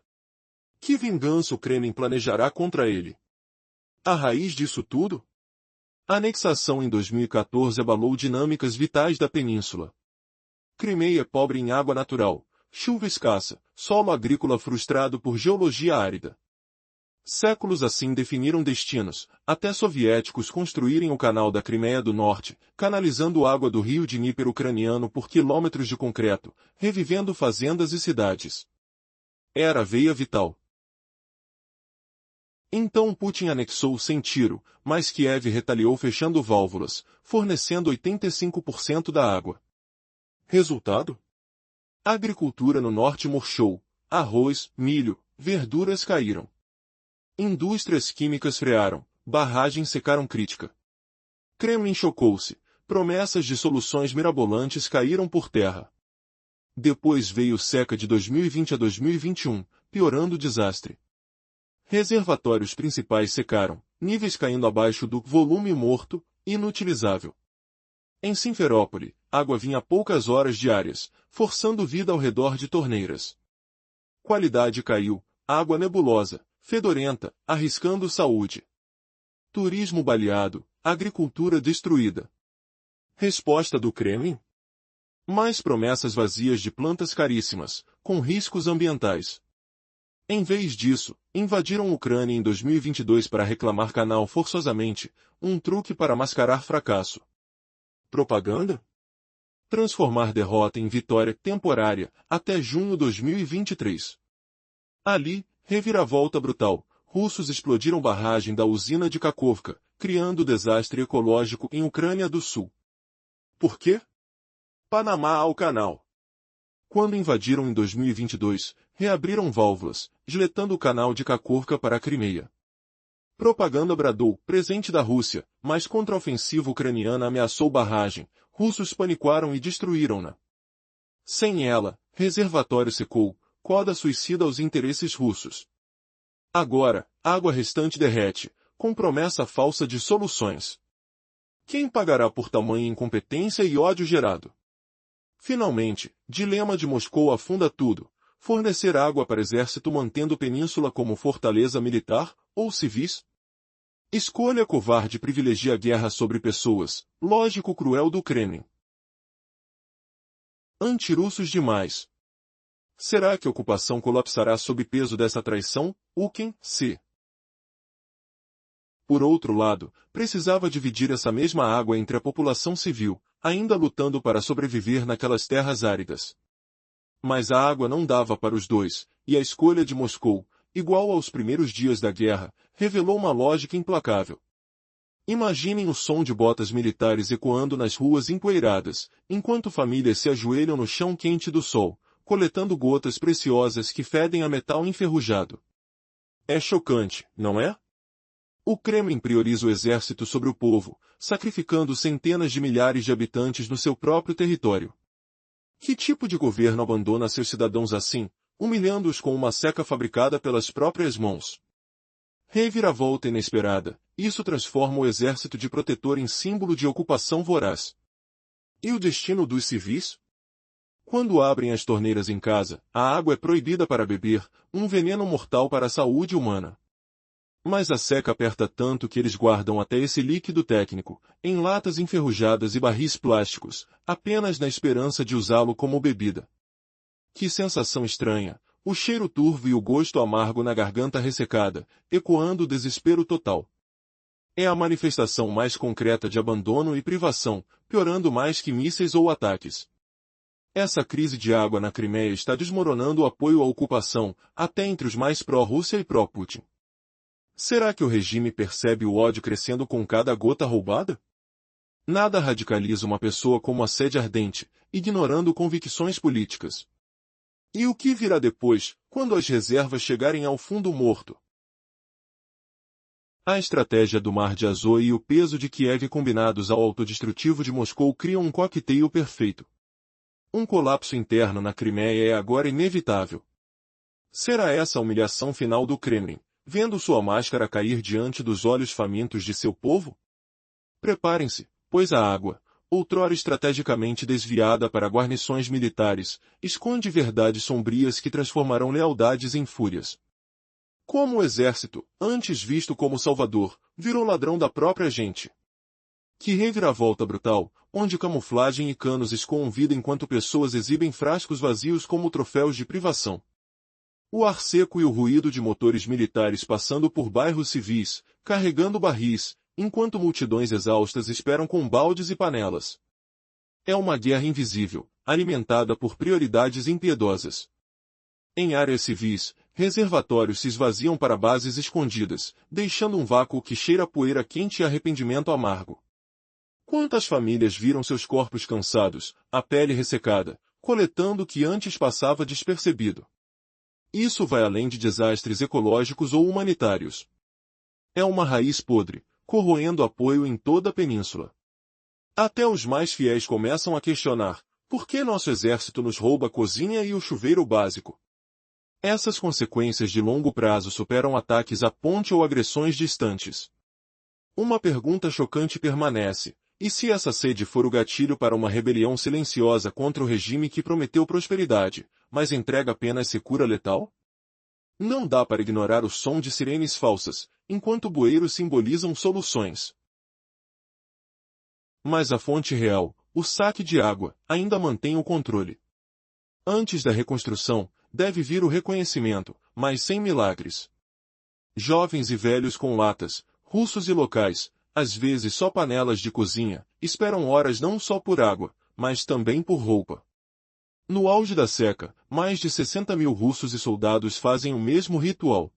Que vingança o Kremlin planejará contra ele? A raiz disso tudo? A anexação em 2014 abalou dinâmicas vitais da península. Crimeia é pobre em água natural, chuva escassa, solo agrícola frustrado por geologia árida. Séculos assim definiram destinos, até soviéticos construírem o canal da Crimeia do Norte, canalizando água do rio Dníper ucraniano por quilômetros de concreto, revivendo fazendas e cidades. Era a veia vital. Então Putin anexou sem tiro, mas Kiev retaliou fechando válvulas, fornecendo 85% da água. Resultado? A agricultura no norte murchou, arroz, milho, verduras caíram. Indústrias químicas frearam, barragens secaram crítica. Kremlin chocou-se, promessas de soluções mirabolantes caíram por terra. Depois veio seca de 2020 a 2021, piorando o desastre. Reservatórios principais secaram, níveis caindo abaixo do volume morto, inutilizável. Em Simferópole, água vinha a poucas horas diárias, forçando vida ao redor de torneiras. Qualidade caiu, água nebulosa, fedorenta, arriscando saúde. Turismo baleado, agricultura destruída. Resposta do Kremlin? Mais promessas vazias de plantas caríssimas, com riscos ambientais. Em vez disso, invadiram a Ucrânia em 2022 para reclamar canal forçosamente, um truque para mascarar fracasso. Propaganda? Transformar derrota em vitória temporária, até junho 2023. Ali, reviravolta brutal, russos explodiram barragem da usina de Kakhovka, criando desastre ecológico em Ucrânia do Sul. Por quê? Panamá ao canal. Quando invadiram em 2022, reabriram válvulas, diletando o canal de Kakhovka para a Crimeia. Propaganda bradou, presente da Rússia, mas contraofensiva ucraniana ameaçou barragem, russos panicaram e destruíram-na. Sem ela, reservatório secou, coda suicida aos interesses russos. Agora, água restante derrete, com promessa falsa de soluções. Quem pagará por tamanha incompetência e ódio gerado? Finalmente, dilema de Moscou afunda tudo. Fornecer água para exército mantendo Península como fortaleza militar, ou civis? Escolha covarde privilegia a guerra sobre pessoas, lógico cruel do Kremlin. Antirussos demais. Será que a ocupação colapsará sob peso dessa traição? Quem, se. Por outro lado, precisava dividir essa mesma água entre a população civil, ainda lutando para sobreviver naquelas terras áridas. Mas a água não dava para os dois, e a escolha de Moscou, igual aos primeiros dias da guerra, revelou uma lógica implacável. Imaginem o som de botas militares ecoando nas ruas empoeiradas, enquanto famílias se ajoelham no chão quente do sol, coletando gotas preciosas que fedem a metal enferrujado. É chocante, não é? O Kremlin prioriza o exército sobre o povo, sacrificando centenas de milhares de habitantes no seu próprio território. Que tipo de governo abandona seus cidadãos assim, humilhando-os com uma seca fabricada pelas próprias mãos? Reviravolta inesperada, isso transforma o exército de protetor em símbolo de ocupação voraz. E o destino dos civis? Quando abrem as torneiras em casa, a água é proibida para beber, um veneno mortal para a saúde humana. Mas a seca aperta tanto que eles guardam até esse líquido técnico, em latas enferrujadas e barris plásticos, apenas na esperança de usá-lo como bebida. Que sensação estranha, o cheiro turvo e o gosto amargo na garganta ressecada, ecoando o desespero total. É a manifestação mais concreta de abandono e privação, piorando mais que mísseis ou ataques. Essa crise de água na Crimeia está desmoronando o apoio à ocupação, até entre os mais pró-Rússia e pró-Putin. Será que o regime percebe o ódio crescendo com cada gota roubada? Nada radicaliza uma pessoa como a sede ardente, ignorando convicções políticas. E o que virá depois, quando as reservas chegarem ao fundo morto? A estratégia do Mar de Azov e o peso de Kiev combinados ao autodestrutivo de Moscou criam um coquetel perfeito. Um colapso interno na Crimeia é agora inevitável. Será essa a humilhação final do Kremlin, vendo sua máscara cair diante dos olhos famintos de seu povo? Preparem-se, pois a água, outrora estrategicamente desviada para guarnições militares, esconde verdades sombrias que transformarão lealdades em fúrias. Como o exército, antes visto como salvador, virou ladrão da própria gente. Que reviravolta brutal, onde camuflagem e canos escoam vida enquanto pessoas exibem frascos vazios como troféus de privação. O ar seco e o ruído de motores militares passando por bairros civis, carregando barris, enquanto multidões exaustas esperam com baldes e panelas. É uma guerra invisível, alimentada por prioridades impiedosas. Em áreas civis, reservatórios se esvaziam para bases escondidas, deixando um vácuo que cheira a poeira quente e arrependimento amargo. Quantas famílias viram seus corpos cansados, a pele ressecada, coletando o que antes passava despercebido? Isso vai além de desastres ecológicos ou humanitários. É uma raiz podre, corroendo apoio em toda a península. Até os mais fiéis começam a questionar, por que nosso exército nos rouba a cozinha e o chuveiro básico? Essas consequências de longo prazo superam ataques à ponte ou agressões distantes. Uma pergunta chocante permanece: e se essa sede for o gatilho para uma rebelião silenciosa contra o regime que prometeu prosperidade, mas entrega apenas secura letal? Não dá para ignorar o som de sirenes falsas, enquanto bueiros simbolizam soluções. Mas a fonte real, o saque de água, ainda mantém o controle. Antes da reconstrução, deve vir o reconhecimento, mas sem milagres. Jovens e velhos com latas, russos e locais, às vezes só panelas de cozinha, esperam horas não só por água, mas também por roupa. No auge da seca, mais de 60 mil russos e soldados fazem o mesmo ritual.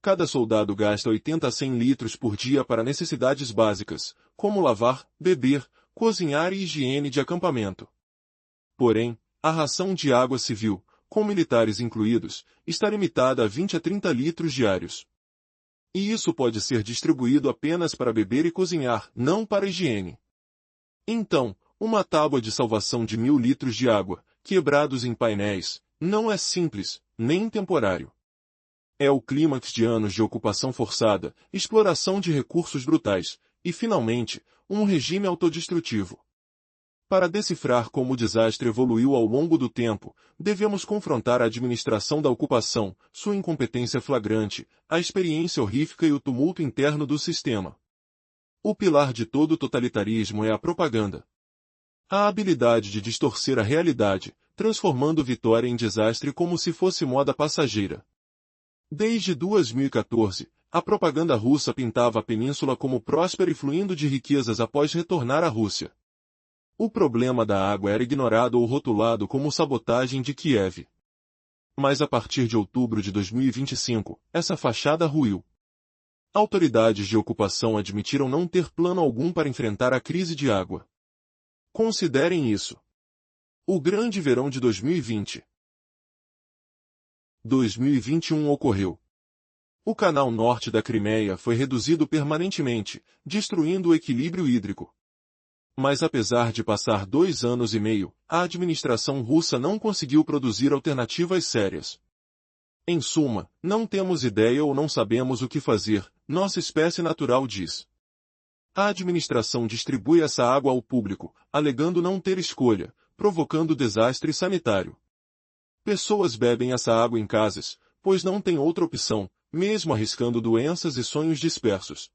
Cada soldado gasta 80 a 100 litros por dia para necessidades básicas, como lavar, beber, cozinhar e higiene de acampamento. Porém, a ração de água civil, com militares incluídos, está limitada a 20 a 30 litros diários. E isso pode ser distribuído apenas para beber e cozinhar, não para higiene. Então, uma tábua de salvação de 1000 litros de água, quebrados em painéis, não é simples, nem temporário. É o clímax de anos de ocupação forçada, exploração de recursos brutais, e, finalmente, um regime autodestrutivo. Para decifrar como o desastre evoluiu ao longo do tempo, devemos confrontar a administração da ocupação, sua incompetência flagrante, a experiência horrífica e o tumulto interno do sistema. O pilar de todo totalitarismo é a propaganda. A habilidade de distorcer a realidade, transformando vitória em desastre como se fosse moda passageira. Desde 2014, a propaganda russa pintava a península como próspera e fluindo de riquezas após retornar à Rússia. O problema da água era ignorado ou rotulado como sabotagem de Kiev. Mas a partir de outubro de 2025, essa fachada ruiu. Autoridades de ocupação admitiram não ter plano algum para enfrentar a crise de água. Considerem isso. O grande verão de 2020. 2021 ocorreu. O canal norte da Crimeia foi reduzido permanentemente, destruindo o equilíbrio hídrico. Mas apesar de passar 2 anos e meio, a administração russa não conseguiu produzir alternativas sérias. Em suma, não temos ideia ou não sabemos o que fazer, nossa espécie natural diz. A administração distribui essa água ao público, alegando não ter escolha, provocando desastre sanitário. Pessoas bebem essa água em casas, pois não tem outra opção, mesmo arriscando doenças e sonhos dispersos.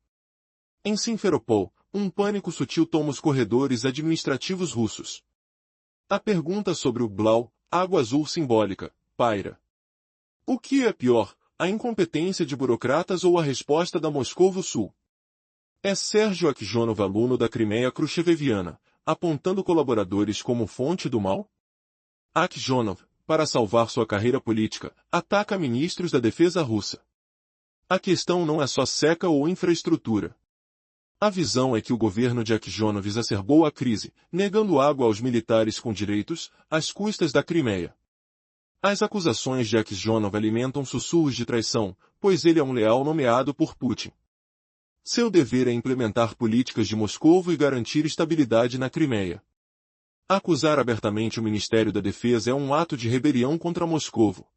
Em Simferopol, um pânico sutil toma os corredores administrativos russos. A pergunta sobre o Blau, água azul simbólica, paira. O que é pior, a incompetência de burocratas ou a resposta da Moscovo Sul? É Sérgio Aksionov, aluno da Crimeia Khrushcheviana, apontando colaboradores como fonte do mal? Aksionov, para salvar sua carreira política, ataca ministros da defesa russa. A questão não é só seca ou infraestrutura. A visão é que o governo de Aksionov exacerbou a crise, negando água aos militares com direitos, às custas da Crimeia. As acusações de Aksionov alimentam sussurros de traição, pois ele é um leal nomeado por Putin. Seu dever é implementar políticas de Moscovo e garantir estabilidade na Crimeia. Acusar abertamente o Ministério da Defesa é um ato de rebelião contra Moscovo.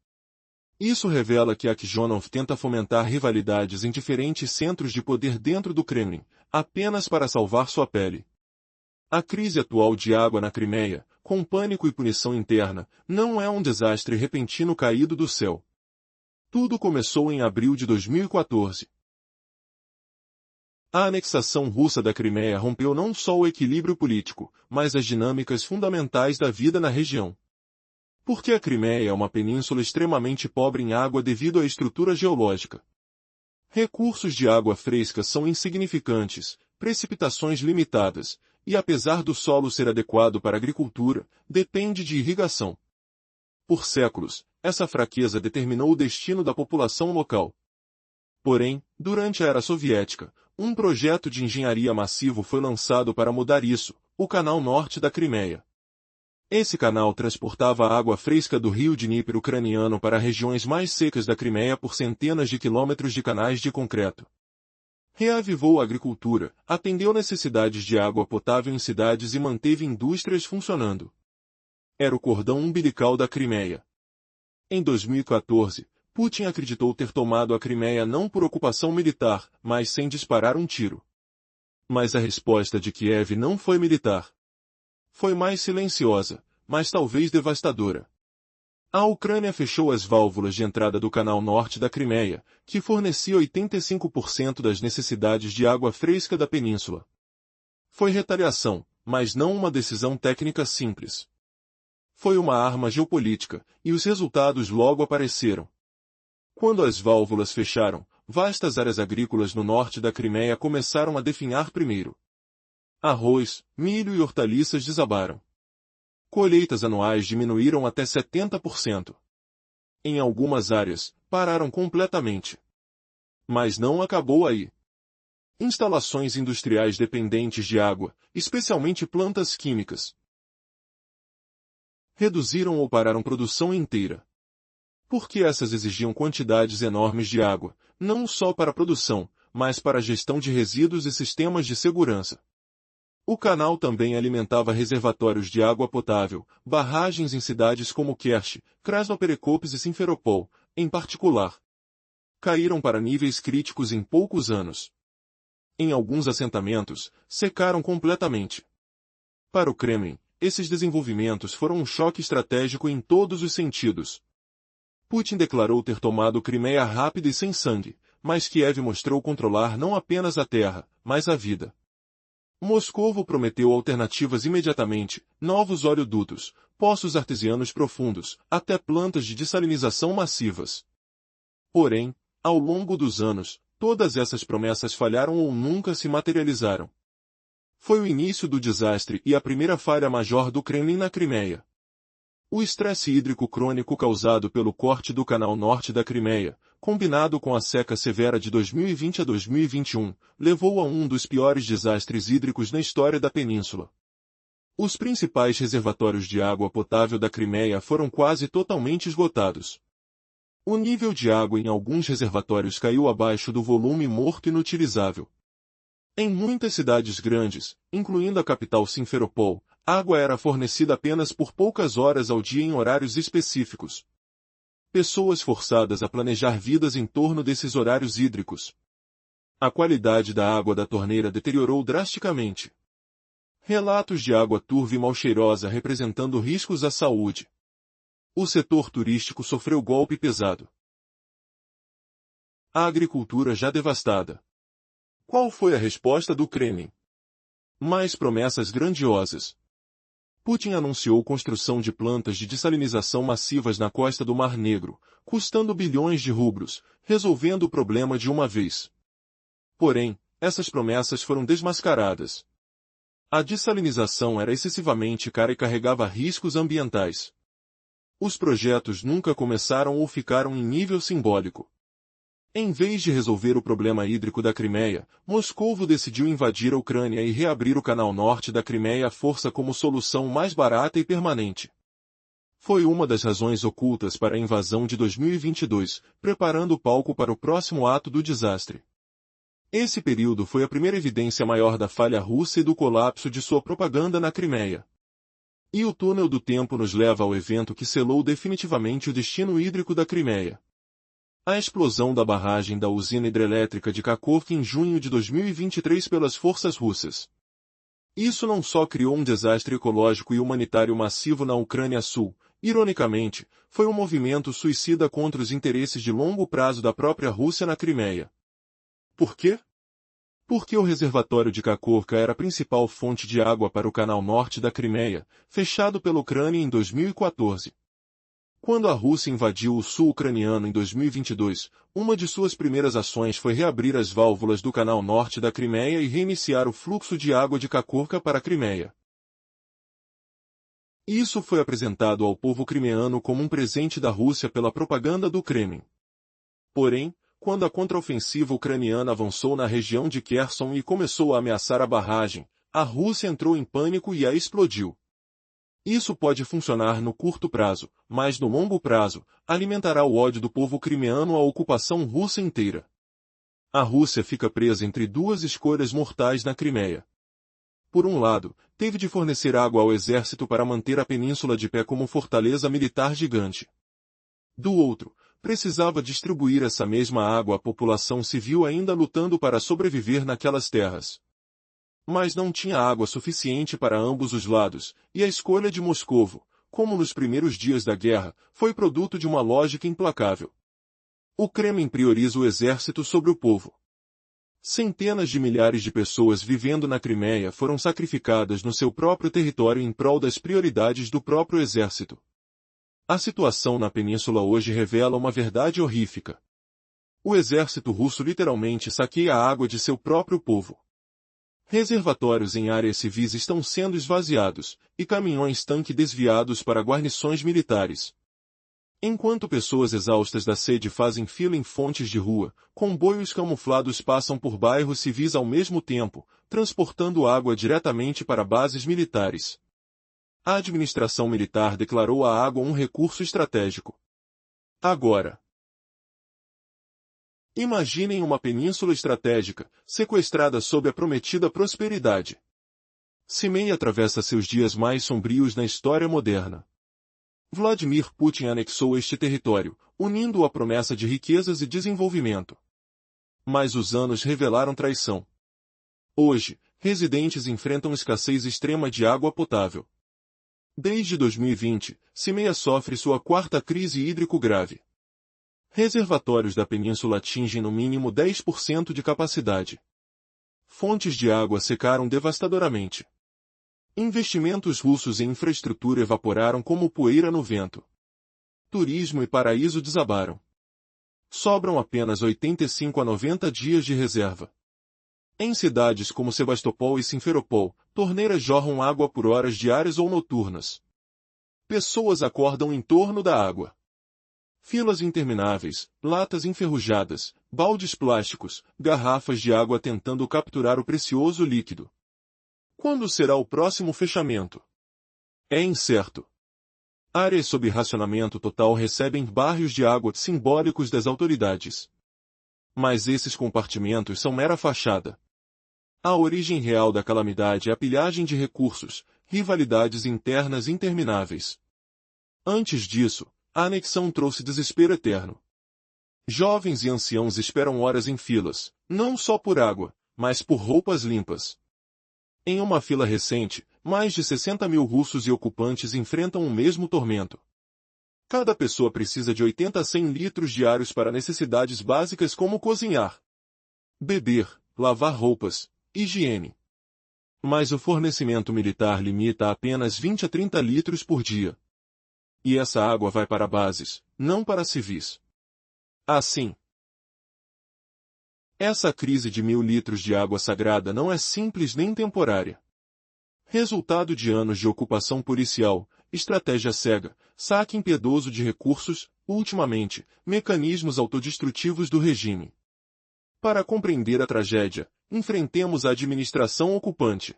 Isso revela que Aksionov tenta fomentar rivalidades em diferentes centros de poder dentro do Kremlin, apenas para salvar sua pele. A crise atual de água na Crimeia, com pânico e punição interna, não é um desastre repentino caído do céu. Tudo começou em abril de 2014. A anexação russa da Crimeia rompeu não só o equilíbrio político, mas as dinâmicas fundamentais da vida na região. Porque a Crimeia é uma península extremamente pobre em água devido à estrutura geológica. Recursos de água fresca são insignificantes, precipitações limitadas, e apesar do solo ser adequado para a agricultura, depende de irrigação. Por séculos, essa fraqueza determinou o destino da população local. Porém, durante a era soviética, um projeto de engenharia massivo foi lançado para mudar isso, o Canal Norte da Crimeia. Esse canal transportava a água fresca do rio Dníper ucraniano para regiões mais secas da Crimeia por centenas de quilômetros de canais de concreto. Reavivou a agricultura, atendeu necessidades de água potável em cidades e manteve indústrias funcionando. Era o cordão umbilical da Crimeia. Em 2014, Putin acreditou ter tomado a Crimeia não por ocupação militar, mas sem disparar um tiro. Mas a resposta de Kiev não foi militar. Foi mais silenciosa, mas talvez devastadora. A Ucrânia fechou as válvulas de entrada do canal norte da Crimeia, que fornecia 85% das necessidades de água fresca da península. Foi retaliação, mas não uma decisão técnica simples. Foi uma arma geopolítica, e os resultados logo apareceram. Quando as válvulas fecharam, vastas áreas agrícolas no norte da Crimeia começaram a definhar primeiro. Arroz, milho e hortaliças desabaram. Colheitas anuais diminuíram até 70%. Em algumas áreas, pararam completamente. Mas não acabou aí. Instalações industriais dependentes de água, especialmente plantas químicas, reduziram ou pararam produção inteira. Porque essas exigiam quantidades enormes de água, não só para a produção, mas para a gestão de resíduos e sistemas de segurança. O canal também alimentava reservatórios de água potável, barragens em cidades como Kerch, Krasnoperekopsk e Simferopol, em particular. Caíram para níveis críticos em poucos anos. Em alguns assentamentos, secaram completamente. Para o Kremlin, esses desenvolvimentos foram um choque estratégico em todos os sentidos. Putin declarou ter tomado Crimeia rápida e sem sangue, mas Kiev mostrou controlar não apenas a terra, mas a vida. Moscovo prometeu alternativas imediatamente, novos oleodutos, poços artesianos profundos, até plantas de dessalinização massivas. Porém, ao longo dos anos, todas essas promessas falharam ou nunca se materializaram. Foi o início do desastre e a primeira falha major do Kremlin na Crimeia. O estresse hídrico crônico causado pelo corte do canal norte da Crimeia, combinado com a seca severa de 2020 a 2021, levou a um dos piores desastres hídricos na história da península. Os principais reservatórios de água potável da Crimeia foram quase totalmente esgotados. O nível de água em alguns reservatórios caiu abaixo do volume morto inutilizável. Em muitas cidades grandes, incluindo a capital Simferopol, a água era fornecida apenas por poucas horas ao dia em horários específicos. Pessoas forçadas a planejar vidas em torno desses horários hídricos. A qualidade da água da torneira deteriorou drasticamente. Relatos de água turva e mal cheirosa representando riscos à saúde. O setor turístico sofreu golpe pesado. A agricultura já devastada. Qual foi a resposta do Kremlin? Mais promessas grandiosas. Putin anunciou construção de plantas de dessalinização massivas na costa do Mar Negro, custando bilhões de rublos, resolvendo o problema de uma vez. Porém, essas promessas foram desmascaradas. A dessalinização era excessivamente cara e carregava riscos ambientais. Os projetos nunca começaram ou ficaram em nível simbólico. Em vez de resolver o problema hídrico da Crimeia, Moscovo decidiu invadir a Ucrânia e reabrir o canal norte da Crimeia à força como solução mais barata e permanente. Foi uma das razões ocultas para a invasão de 2022, preparando o palco para o próximo ato do desastre. Esse período foi a primeira evidência maior da falha russa e do colapso de sua propaganda na Crimeia. E o túnel do tempo nos leva ao evento que selou definitivamente o destino hídrico da Crimeia. A explosão da barragem da usina hidrelétrica de Kakhovka em junho de 2023 pelas forças russas. Isso não só criou um desastre ecológico e humanitário massivo na Ucrânia Sul, ironicamente, foi um movimento suicida contra os interesses de longo prazo da própria Rússia na Crimeia. Por quê? Porque o reservatório de Kakhovka era a principal fonte de água para o canal norte da Crimeia, fechado pela Ucrânia em 2014. Quando a Rússia invadiu o sul ucraniano em 2022, uma de suas primeiras ações foi reabrir as válvulas do canal norte da Crimeia e reiniciar o fluxo de água de Kakhovka para a Crimeia. Isso foi apresentado ao povo crimeano como um presente da Rússia pela propaganda do Kremlin. Porém, quando a contraofensiva ucraniana avançou na região de Kherson e começou a ameaçar a barragem, a Rússia entrou em pânico e a explodiu. Isso pode funcionar no curto prazo, mas no longo prazo, alimentará o ódio do povo crimeano à ocupação russa inteira. A Rússia fica presa entre duas escolhas mortais na Crimeia. Por um lado, teve de fornecer água ao exército para manter a península de pé como fortaleza militar gigante. Do outro, precisava distribuir essa mesma água à população civil ainda lutando para sobreviver naquelas terras. Mas não tinha água suficiente para ambos os lados, e a escolha de Moscovo, como nos primeiros dias da guerra, foi produto de uma lógica implacável. O Kremlin prioriza o exército sobre o povo. Centenas de milhares de pessoas vivendo na Crimeia foram sacrificadas no seu próprio território em prol das prioridades do próprio exército. A situação na península hoje revela uma verdade horrífica. O exército russo literalmente saqueia a água de seu próprio povo. Reservatórios em áreas civis estão sendo esvaziados, e caminhões-tanque desviados para guarnições militares. Enquanto pessoas exaustas da sede fazem fila em fontes de rua, comboios camuflados passam por bairros civis ao mesmo tempo, transportando água diretamente para bases militares. A administração militar declarou a água um recurso estratégico. Agora, imaginem uma península estratégica, sequestrada sob a prometida prosperidade. Crimea atravessa seus dias mais sombrios na história moderna. Vladimir Putin anexou este território, unindo-o à promessa de riquezas e desenvolvimento. Mas os anos revelaram traição. Hoje, residentes enfrentam escassez extrema de água potável. Desde 2020, Crimeia sofre sua quarta crise hídrico grave. Reservatórios da península atingem no mínimo 10% de capacidade. Fontes de água secaram devastadoramente. Investimentos russos em infraestrutura evaporaram como poeira no vento. Turismo e paraíso desabaram. Sobram apenas 85 a 90 dias de reserva. Em cidades como Sebastopol e Simferopol, torneiras jorram água por horas diárias ou noturnas. Pessoas acordam em torno da água. Filas intermináveis, latas enferrujadas, baldes plásticos, garrafas de água tentando capturar o precioso líquido. Quando será o próximo fechamento? É incerto. Áreas sob racionamento total recebem barrios de água simbólicos das autoridades. Mas esses compartimentos são mera fachada. A origem real da calamidade é a pilhagem de recursos, rivalidades internas intermináveis. Antes disso, a anexão trouxe desespero eterno. Jovens e anciãos esperam horas em filas, não só por água, mas por roupas limpas. Em uma fila recente, mais de 60 mil russos e ocupantes enfrentam o mesmo tormento. Cada pessoa precisa de 80 a 100 litros diários para necessidades básicas como cozinhar, beber, lavar roupas, higiene. Mas o fornecimento militar limita a apenas 20 a 30 litros por dia. E essa água vai para bases, não para civis. Assim, essa crise de 1.000 litros de água sagrada não é simples nem temporária. Resultado de anos de ocupação policial, estratégia cega, saque impiedoso de recursos, ultimamente, mecanismos autodestrutivos do regime. Para compreender a tragédia, enfrentemos a administração ocupante.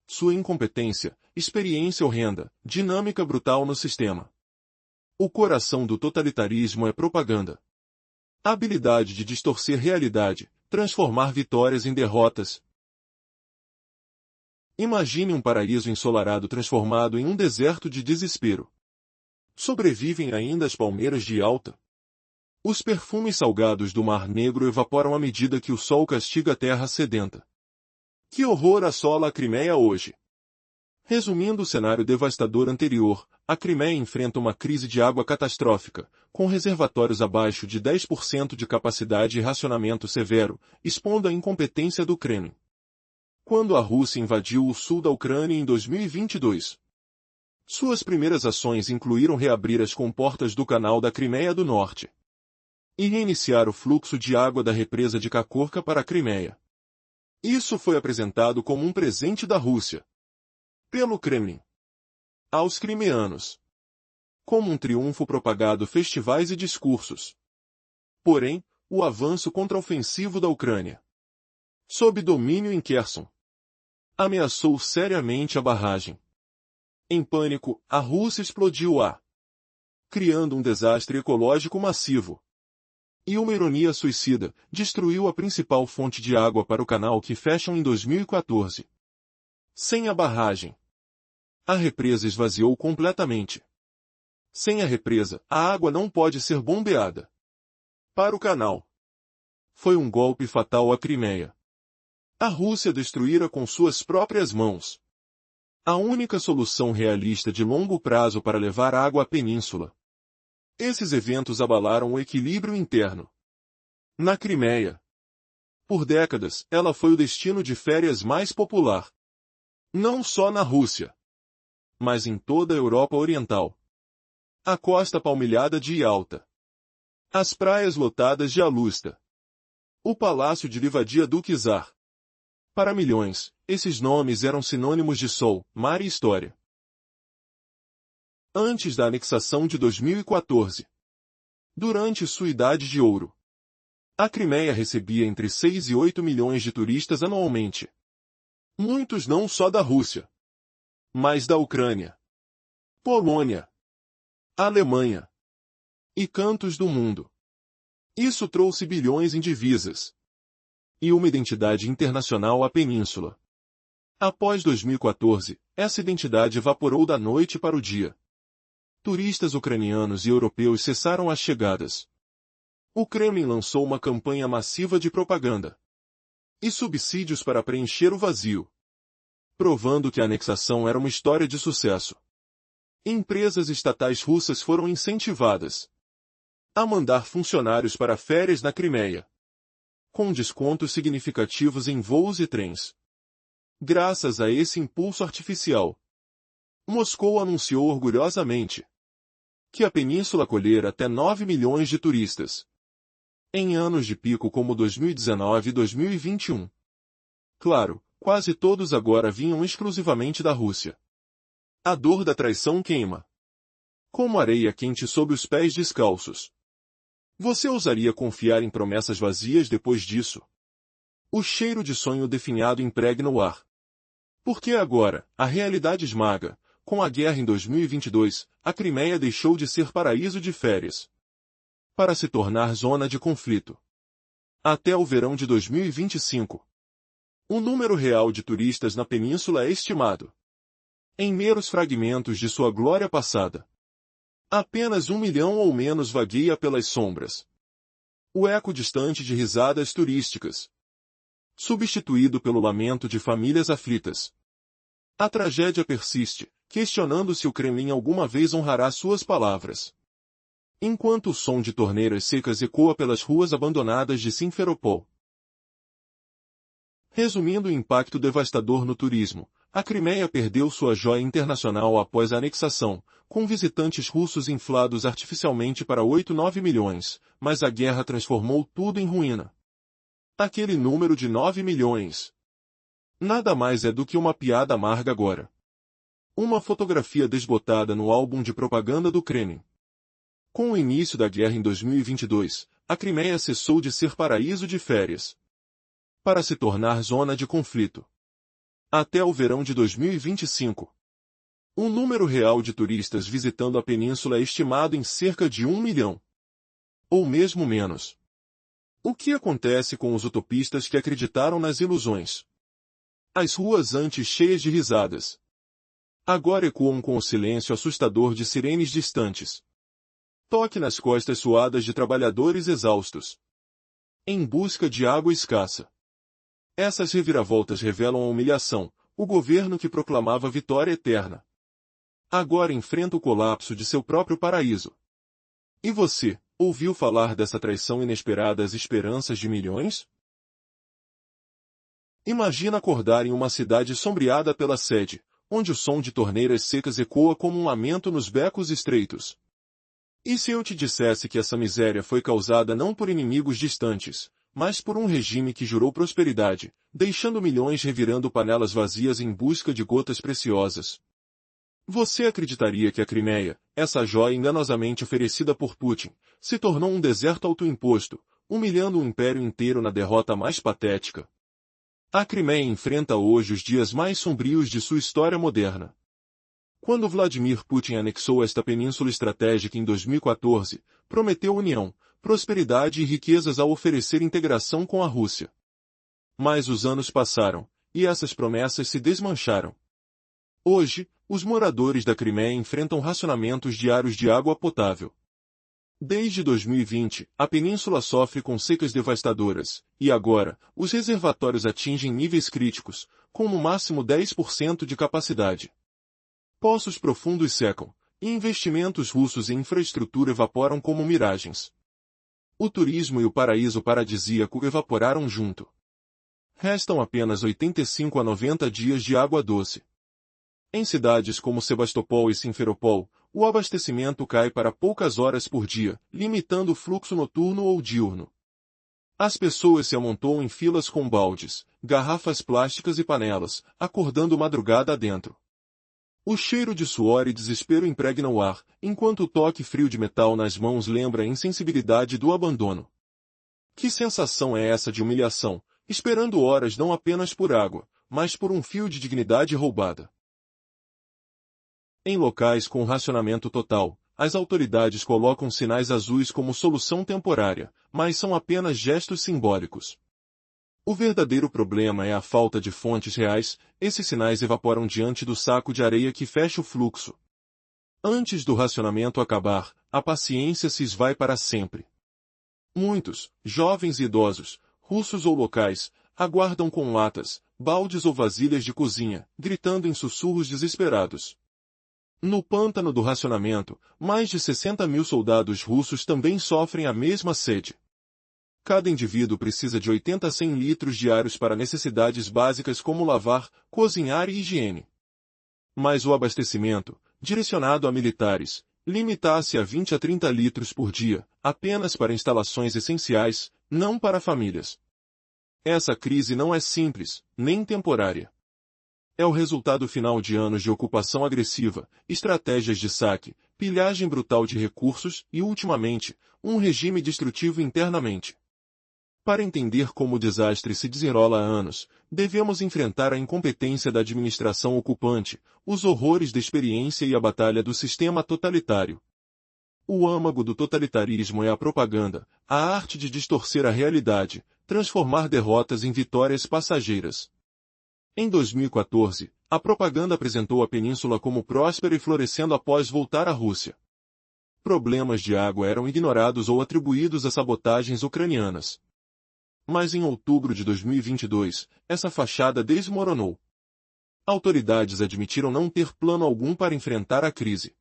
Sua incompetência, experiência horrenda, dinâmica brutal no sistema. O coração do totalitarismo é propaganda. A habilidade de distorcer realidade, transformar vitórias em derrotas. Imagine um paraíso ensolarado transformado em um deserto de desespero. Sobrevivem ainda as palmeiras de Yalta? Os perfumes salgados do Mar Negro evaporam à medida que o sol castiga a terra sedenta. Que horror assola a Crimeia hoje! Resumindo o cenário devastador anterior, a Crimeia enfrenta uma crise de água catastrófica, com reservatórios abaixo de 10% de capacidade e racionamento severo, expondo a incompetência do Kremlin. Quando a Rússia invadiu o sul da Ucrânia em 2022, suas primeiras ações incluíram reabrir as comportas do canal da Crimeia do Norte e reiniciar o fluxo de água da represa de Kakorka para a Crimeia. Isso foi apresentado como um presente da Rússia pelo Kremlin aos crimeanos, como um triunfo propagado festivais e discursos. Porém, o avanço contraofensivo da Ucrânia, sob domínio em Kherson, ameaçou seriamente a barragem. Em pânico, a Rússia explodiu criando um desastre ecológico massivo. E uma ironia suicida, destruiu a principal fonte de água para o canal que fecham em 2014. Sem a barragem, a represa esvaziou completamente. Sem a represa, a água não pode ser bombeada para o canal. Foi um golpe fatal à Crimeia. A Rússia destruíra com suas próprias mãos a única solução realista de longo prazo para levar água à península. Esses eventos abalaram o equilíbrio interno na Crimeia. Por décadas, ela foi o destino de férias mais popular. Não só na Rússia, mas em toda a Europa Oriental. A costa palmilhada de Yalta. As praias lotadas de Alusta. O palácio de Livadia do Czar. Para milhões, esses nomes eram sinônimos de sol, mar e história. Antes da anexação de 2014. Durante sua idade de ouro, a Crimeia recebia entre 6 e 8 milhões de turistas anualmente. Muitos não só da Rússia, mas da Ucrânia, Polônia, Alemanha e cantos do mundo. Isso trouxe bilhões em divisas e uma identidade internacional à península. Após 2014, essa identidade evaporou da noite para o dia. Turistas ucranianos e europeus cessaram as chegadas. O Kremlin lançou uma campanha massiva de propaganda e subsídios para preencher o vazio, provando que a anexação era uma história de sucesso. Empresas estatais russas foram incentivadas a mandar funcionários para férias na Crimeia, com descontos significativos em voos e trens. Graças a esse impulso artificial, Moscou anunciou orgulhosamente que a península acolhera até 9 milhões de turistas em anos de pico como 2019 e 2021. Claro, quase todos agora vinham exclusivamente da Rússia. A dor da traição queima como areia quente sob os pés descalços. Você ousaria confiar em promessas vazias depois disso? O cheiro de sonho definhado impregna o ar. Porque agora, a realidade esmaga. Com a guerra em 2022, a Crimeia deixou de ser paraíso de férias para se tornar zona de conflito. Até o verão de 2025, o número real de turistas na península é estimado em meros fragmentos de sua glória passada. Apenas 1 milhão ou menos vagueia pelas sombras. O eco distante de risadas turísticas, substituído pelo lamento de famílias aflitas. A tragédia persiste, questionando se o Kremlin alguma vez honrará suas palavras. Enquanto o som de torneiras secas ecoa pelas ruas abandonadas de Simferopol. Resumindo o impacto devastador no turismo, a Crimeia perdeu sua joia internacional após a anexação, com visitantes russos inflados artificialmente para 8-9 milhões, mas a guerra transformou tudo em ruína. Aquele número de 9 milhões. Nada mais é do que uma piada amarga agora. Uma fotografia desbotada no álbum de propaganda do Kremlin. Com o início da guerra em 2022, a Crimeia cessou de ser paraíso de férias para se tornar zona de conflito. Até o verão de 2025, o número real de turistas visitando a península é estimado em cerca de 1 milhão. Ou mesmo menos. O que acontece com os utopistas que acreditaram nas ilusões? As ruas antes cheias de risadas agora ecoam com o silêncio assustador de sirenes distantes. Toque nas costas suadas de trabalhadores exaustos, em busca de água escassa. Essas reviravoltas revelam a humilhação. O governo que proclamava vitória eterna agora enfrenta o colapso de seu próprio paraíso. E você, ouviu falar dessa traição inesperada às esperanças de milhões? Imagina acordar em uma cidade sombreada pela sede, onde o som de torneiras secas ecoa como um lamento nos becos estreitos. E se eu te dissesse que essa miséria foi causada não por inimigos distantes, mas por um regime que jurou prosperidade, deixando milhões revirando panelas vazias em busca de gotas preciosas? Você acreditaria que a Crimeia, essa joia enganosamente oferecida por Putin, se tornou um deserto autoimposto, humilhando um império inteiro na derrota mais patética? A Crimeia enfrenta hoje os dias mais sombrios de sua história moderna. Quando Vladimir Putin anexou esta península estratégica em 2014, prometeu união, prosperidade e riquezas ao oferecer integração com a Rússia. Mas os anos passaram, e essas promessas se desmancharam. Hoje, os moradores da Crimeia enfrentam racionamentos diários de água potável. Desde 2020, a península sofre com secas devastadoras, e agora, os reservatórios atingem níveis críticos, com no máximo 10% de capacidade. Poços profundos secam, e investimentos russos em infraestrutura evaporam como miragens. O turismo e o paraíso paradisíaco evaporaram junto. Restam apenas 85 a 90 dias de água doce. Em cidades como Sebastopol e Simferopol, o abastecimento cai para poucas horas por dia, limitando o fluxo noturno ou diurno. As pessoas se amontoam em filas com baldes, garrafas plásticas e panelas, acordando madrugada adentro. O cheiro de suor e desespero impregna o ar, enquanto o toque frio de metal nas mãos lembra a insensibilidade do abandono. Que sensação é essa de humilhação, esperando horas não apenas por água, mas por um fio de dignidade roubada? Em locais com racionamento total, as autoridades colocam sinais azuis como solução temporária, mas são apenas gestos simbólicos. O verdadeiro problema é a falta de fontes reais. Esses sinais evaporam diante do saco de areia que fecha o fluxo. Antes do racionamento acabar, a paciência se esvai para sempre. Muitos, jovens e idosos, russos ou locais, aguardam com latas, baldes ou vasilhas de cozinha, gritando em sussurros desesperados. No pântano do racionamento, mais de 60 mil soldados russos também sofrem a mesma sede. Cada indivíduo precisa de 80 a 100 litros diários para necessidades básicas como lavar, cozinhar e higiene. Mas o abastecimento, direcionado a militares, limita-se a 20 a 30 litros por dia, apenas para instalações essenciais, não para famílias. Essa crise não é simples, nem temporária. É o resultado final de anos de ocupação agressiva, estratégias de saque, pilhagem brutal de recursos e, ultimamente, um regime destrutivo internamente. Para entender como o desastre se desenrola há anos, devemos enfrentar a incompetência da administração ocupante, os horrores da experiência e a batalha do sistema totalitário. O âmago do totalitarismo é a propaganda, a arte de distorcer a realidade, transformar derrotas em vitórias passageiras. Em 2014, a propaganda apresentou a península como próspera e florescendo após voltar à Rússia. Problemas de água eram ignorados ou atribuídos a sabotagens ucranianas. Mas em outubro de 2022, essa fachada desmoronou. Autoridades admitiram não ter plano algum para enfrentar a crise.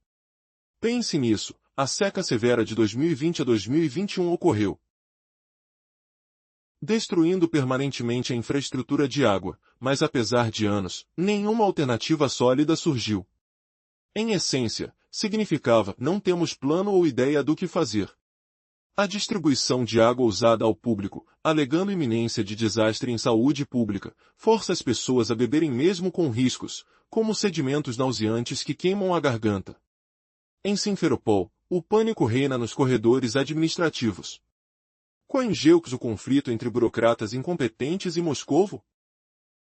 Pense nisso, a seca severa de 2020 a 2021 ocorreu, destruindo permanentemente a infraestrutura de água, mas apesar de anos, nenhuma alternativa sólida surgiu. Em essência, significava não temos plano ou ideia do que fazer. A distribuição de água usada ao público, alegando iminência de desastre em saúde pública, força as pessoas a beberem mesmo com riscos, como sedimentos nauseantes que queimam a garganta. Em Simferopol, o pânico reina nos corredores administrativos. Quão ingênuo o conflito entre burocratas incompetentes e Moscovo?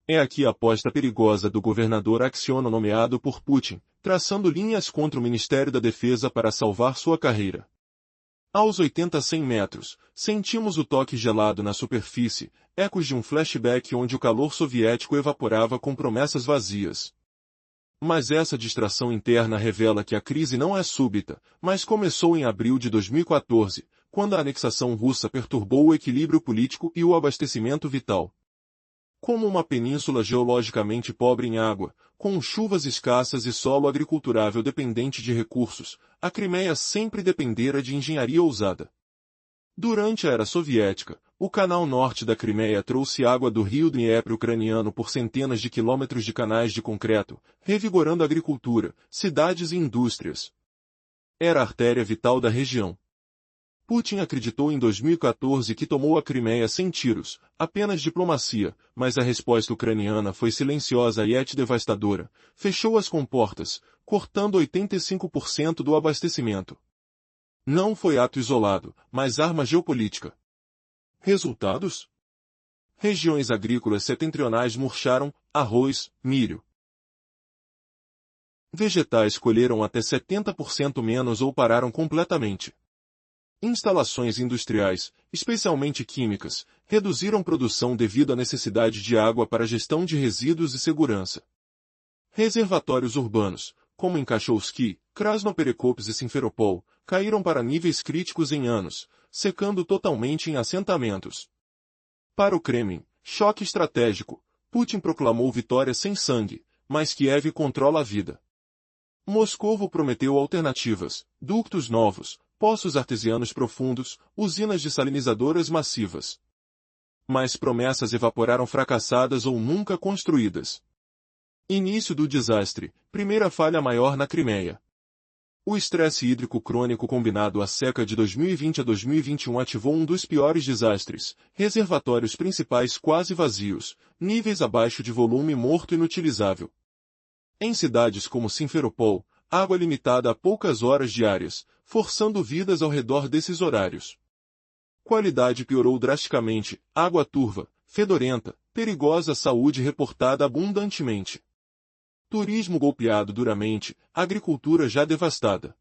É aqui a aposta perigosa do governador Aksiono nomeado por Putin, traçando linhas contra o Ministério da Defesa para salvar sua carreira. Aos 80 a 100 metros, sentimos o toque gelado na superfície, ecos de um flashback onde o calor soviético evaporava com promessas vazias. Mas essa distração interna revela que a crise não é súbita, mas começou em abril de 2014, quando a anexação russa perturbou o equilíbrio político e o abastecimento vital. Como uma península geologicamente pobre em água, com chuvas escassas e solo agriculturável dependente de recursos, a Crimeia sempre dependera de engenharia ousada. Durante a era soviética, o canal norte da Crimeia trouxe água do rio Dnieper ucraniano por centenas de quilômetros de canais de concreto, revigorando a agricultura, cidades e indústrias. Era a artéria vital da região. Putin acreditou em 2014 que tomou a Crimeia sem tiros, apenas diplomacia, mas a resposta ucraniana foi silenciosa e devastadora, fechou as comportas, cortando 85% do abastecimento. Não foi ato isolado, mas arma geopolítica. Resultados? Regiões agrícolas setentrionais murcharam, arroz, milho. Vegetais colheram até 70% menos ou pararam completamente. Instalações industriais, especialmente químicas, reduziram produção devido à necessidade de água para gestão de resíduos e segurança. Reservatórios urbanos, como em Kachowski, Krasnoperekopsk e Simferopol, caíram para níveis críticos em anos, secando totalmente em assentamentos. Para o Kremlin, choque estratégico, Putin proclamou vitória sem sangue, mas Kiev controla a vida. Moscovo prometeu alternativas, ductos novos, poços artesianos profundos, usinas desalinizadoras massivas. Mas promessas evaporaram fracassadas ou nunca construídas. Início do desastre, primeira falha maior na Crimeia. O estresse hídrico crônico combinado à seca de 2020 a 2021 ativou um dos piores desastres, reservatórios principais quase vazios, níveis abaixo de volume morto inutilizável. Em cidades como Simferopol, água limitada a poucas horas diárias, forçando vidas ao redor desses horários. Qualidade piorou drasticamente, água turva, fedorenta, perigosa saúde reportada abundantemente. Turismo golpeado duramente, agricultura já devastada.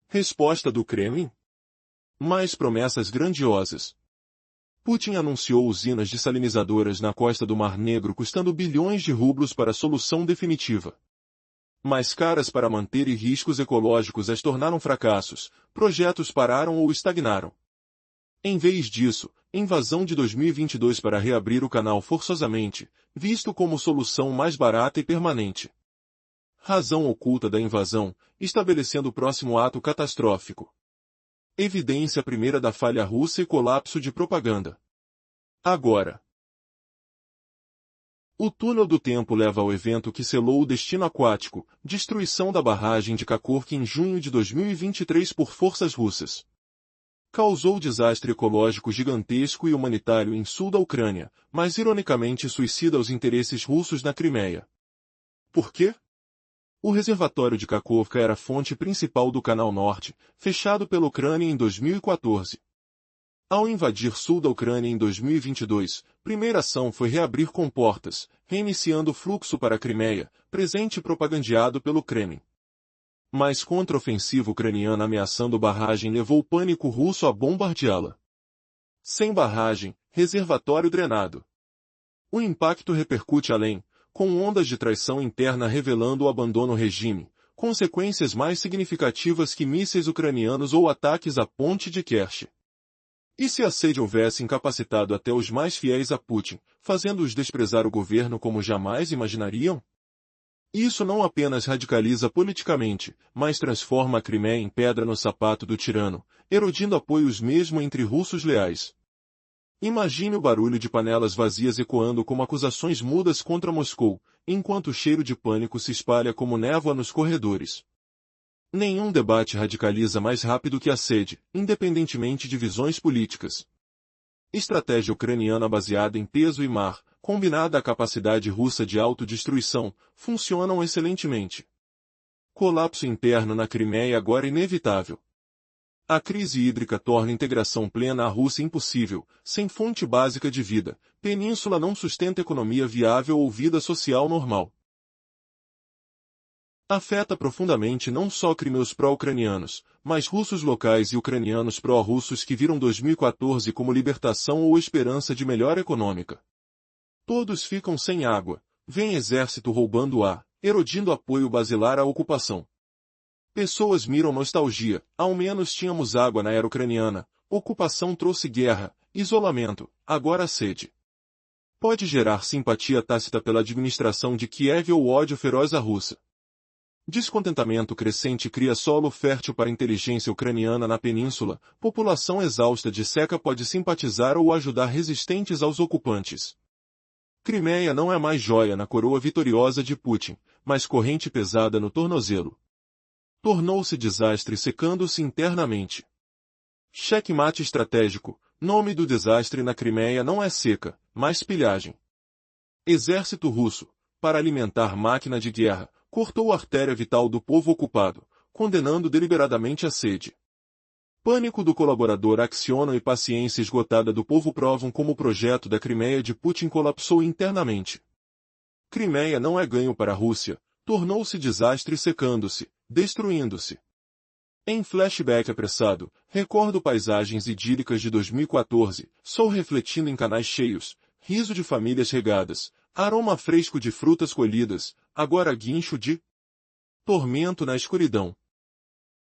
Resposta do Kremlin? Mais promessas grandiosas. Putin anunciou usinas dessalinizadoras na costa do Mar Negro custando bilhões de rublos para a solução definitiva. Mais caras para manter e riscos ecológicos as tornaram fracassos, projetos pararam ou estagnaram. Em vez disso, invasão de 2022 para reabrir o canal forçosamente, visto como solução mais barata e permanente. Razão oculta da invasão, estabelecendo o próximo ato catastrófico. Evidência primeira da falha russa e colapso de propaganda. Agora. O túnel do tempo leva ao evento que selou o destino aquático, destruição da barragem de Kakhovka em junho de 2023 por forças russas. Causou desastre ecológico gigantesco e humanitário em sul da Ucrânia, mas ironicamente suicida os interesses russos na Crimeia. Por quê? O reservatório de Kakhovka era a fonte principal do Canal Norte, fechado pela Ucrânia em 2014. Ao invadir sul da Ucrânia em 2022, primeira ação foi reabrir comportas, reiniciando o fluxo para a Crimeia, presente propagandeado pelo Kremlin. Mas contraofensiva ucraniana ameaçando barragem levou o pânico russo a bombardeá-la. Sem barragem, reservatório drenado. O impacto repercute além, com ondas de traição interna revelando o abandono regime, consequências mais significativas que mísseis ucranianos ou ataques à ponte de Kerch. E se a sede houvesse incapacitado até os mais fiéis a Putin, fazendo-os desprezar o governo como jamais imaginariam? Isso não apenas radicaliza politicamente, mas transforma a Crimeia em pedra no sapato do tirano, erodindo apoios mesmo entre russos leais. Imagine o barulho de panelas vazias ecoando como acusações mudas contra Moscou, enquanto o cheiro de pânico se espalha como névoa nos corredores. Nenhum debate radicaliza mais rápido que a sede, independentemente de visões políticas. Estratégia ucraniana baseada em peso e mar, combinada à capacidade russa de autodestruição, funcionam excelentemente. Colapso interno na Crimeia agora inevitável. A crise hídrica torna integração plena à Rússia impossível, sem fonte básica de vida, península não sustenta economia viável ou vida social normal. Afeta profundamente não só crimeus pró-ucranianos, mas russos locais e ucranianos pró-russos que viram 2014 como libertação ou esperança de melhora econômica. Todos ficam sem água, vem exército roubando ar, erodindo apoio basilar à ocupação. Pessoas miram nostalgia, ao menos tínhamos água na era ucraniana, ocupação trouxe guerra, isolamento, agora sede. Pode gerar simpatia tácita pela administração de Kiev ou ódio feroz à Rússia. Descontentamento crescente cria solo fértil para a inteligência ucraniana na península, população exausta de seca pode simpatizar ou ajudar resistentes aos ocupantes. Crimeia não é mais joia na coroa vitoriosa de Putin, mas corrente pesada no tornozelo. Tornou-se desastre secando-se internamente. Checkmate estratégico, nome do desastre na Crimeia não é seca, mas pilhagem. Exército russo, para alimentar máquina de guerra, cortou a artéria vital do povo ocupado, condenando deliberadamente a sede. Pânico do colaborador Aksiono e paciência esgotada do povo provam como o projeto da Crimeia de Putin colapsou internamente. Crimeia não é ganho para a Rússia, tornou-se desastre secando-se, destruindo-se. Em flashback apressado, recordo paisagens idílicas de 2014, sol refletindo em canais cheios, riso de famílias regadas, aroma fresco de frutas colhidas, agora guincho de tormento na escuridão.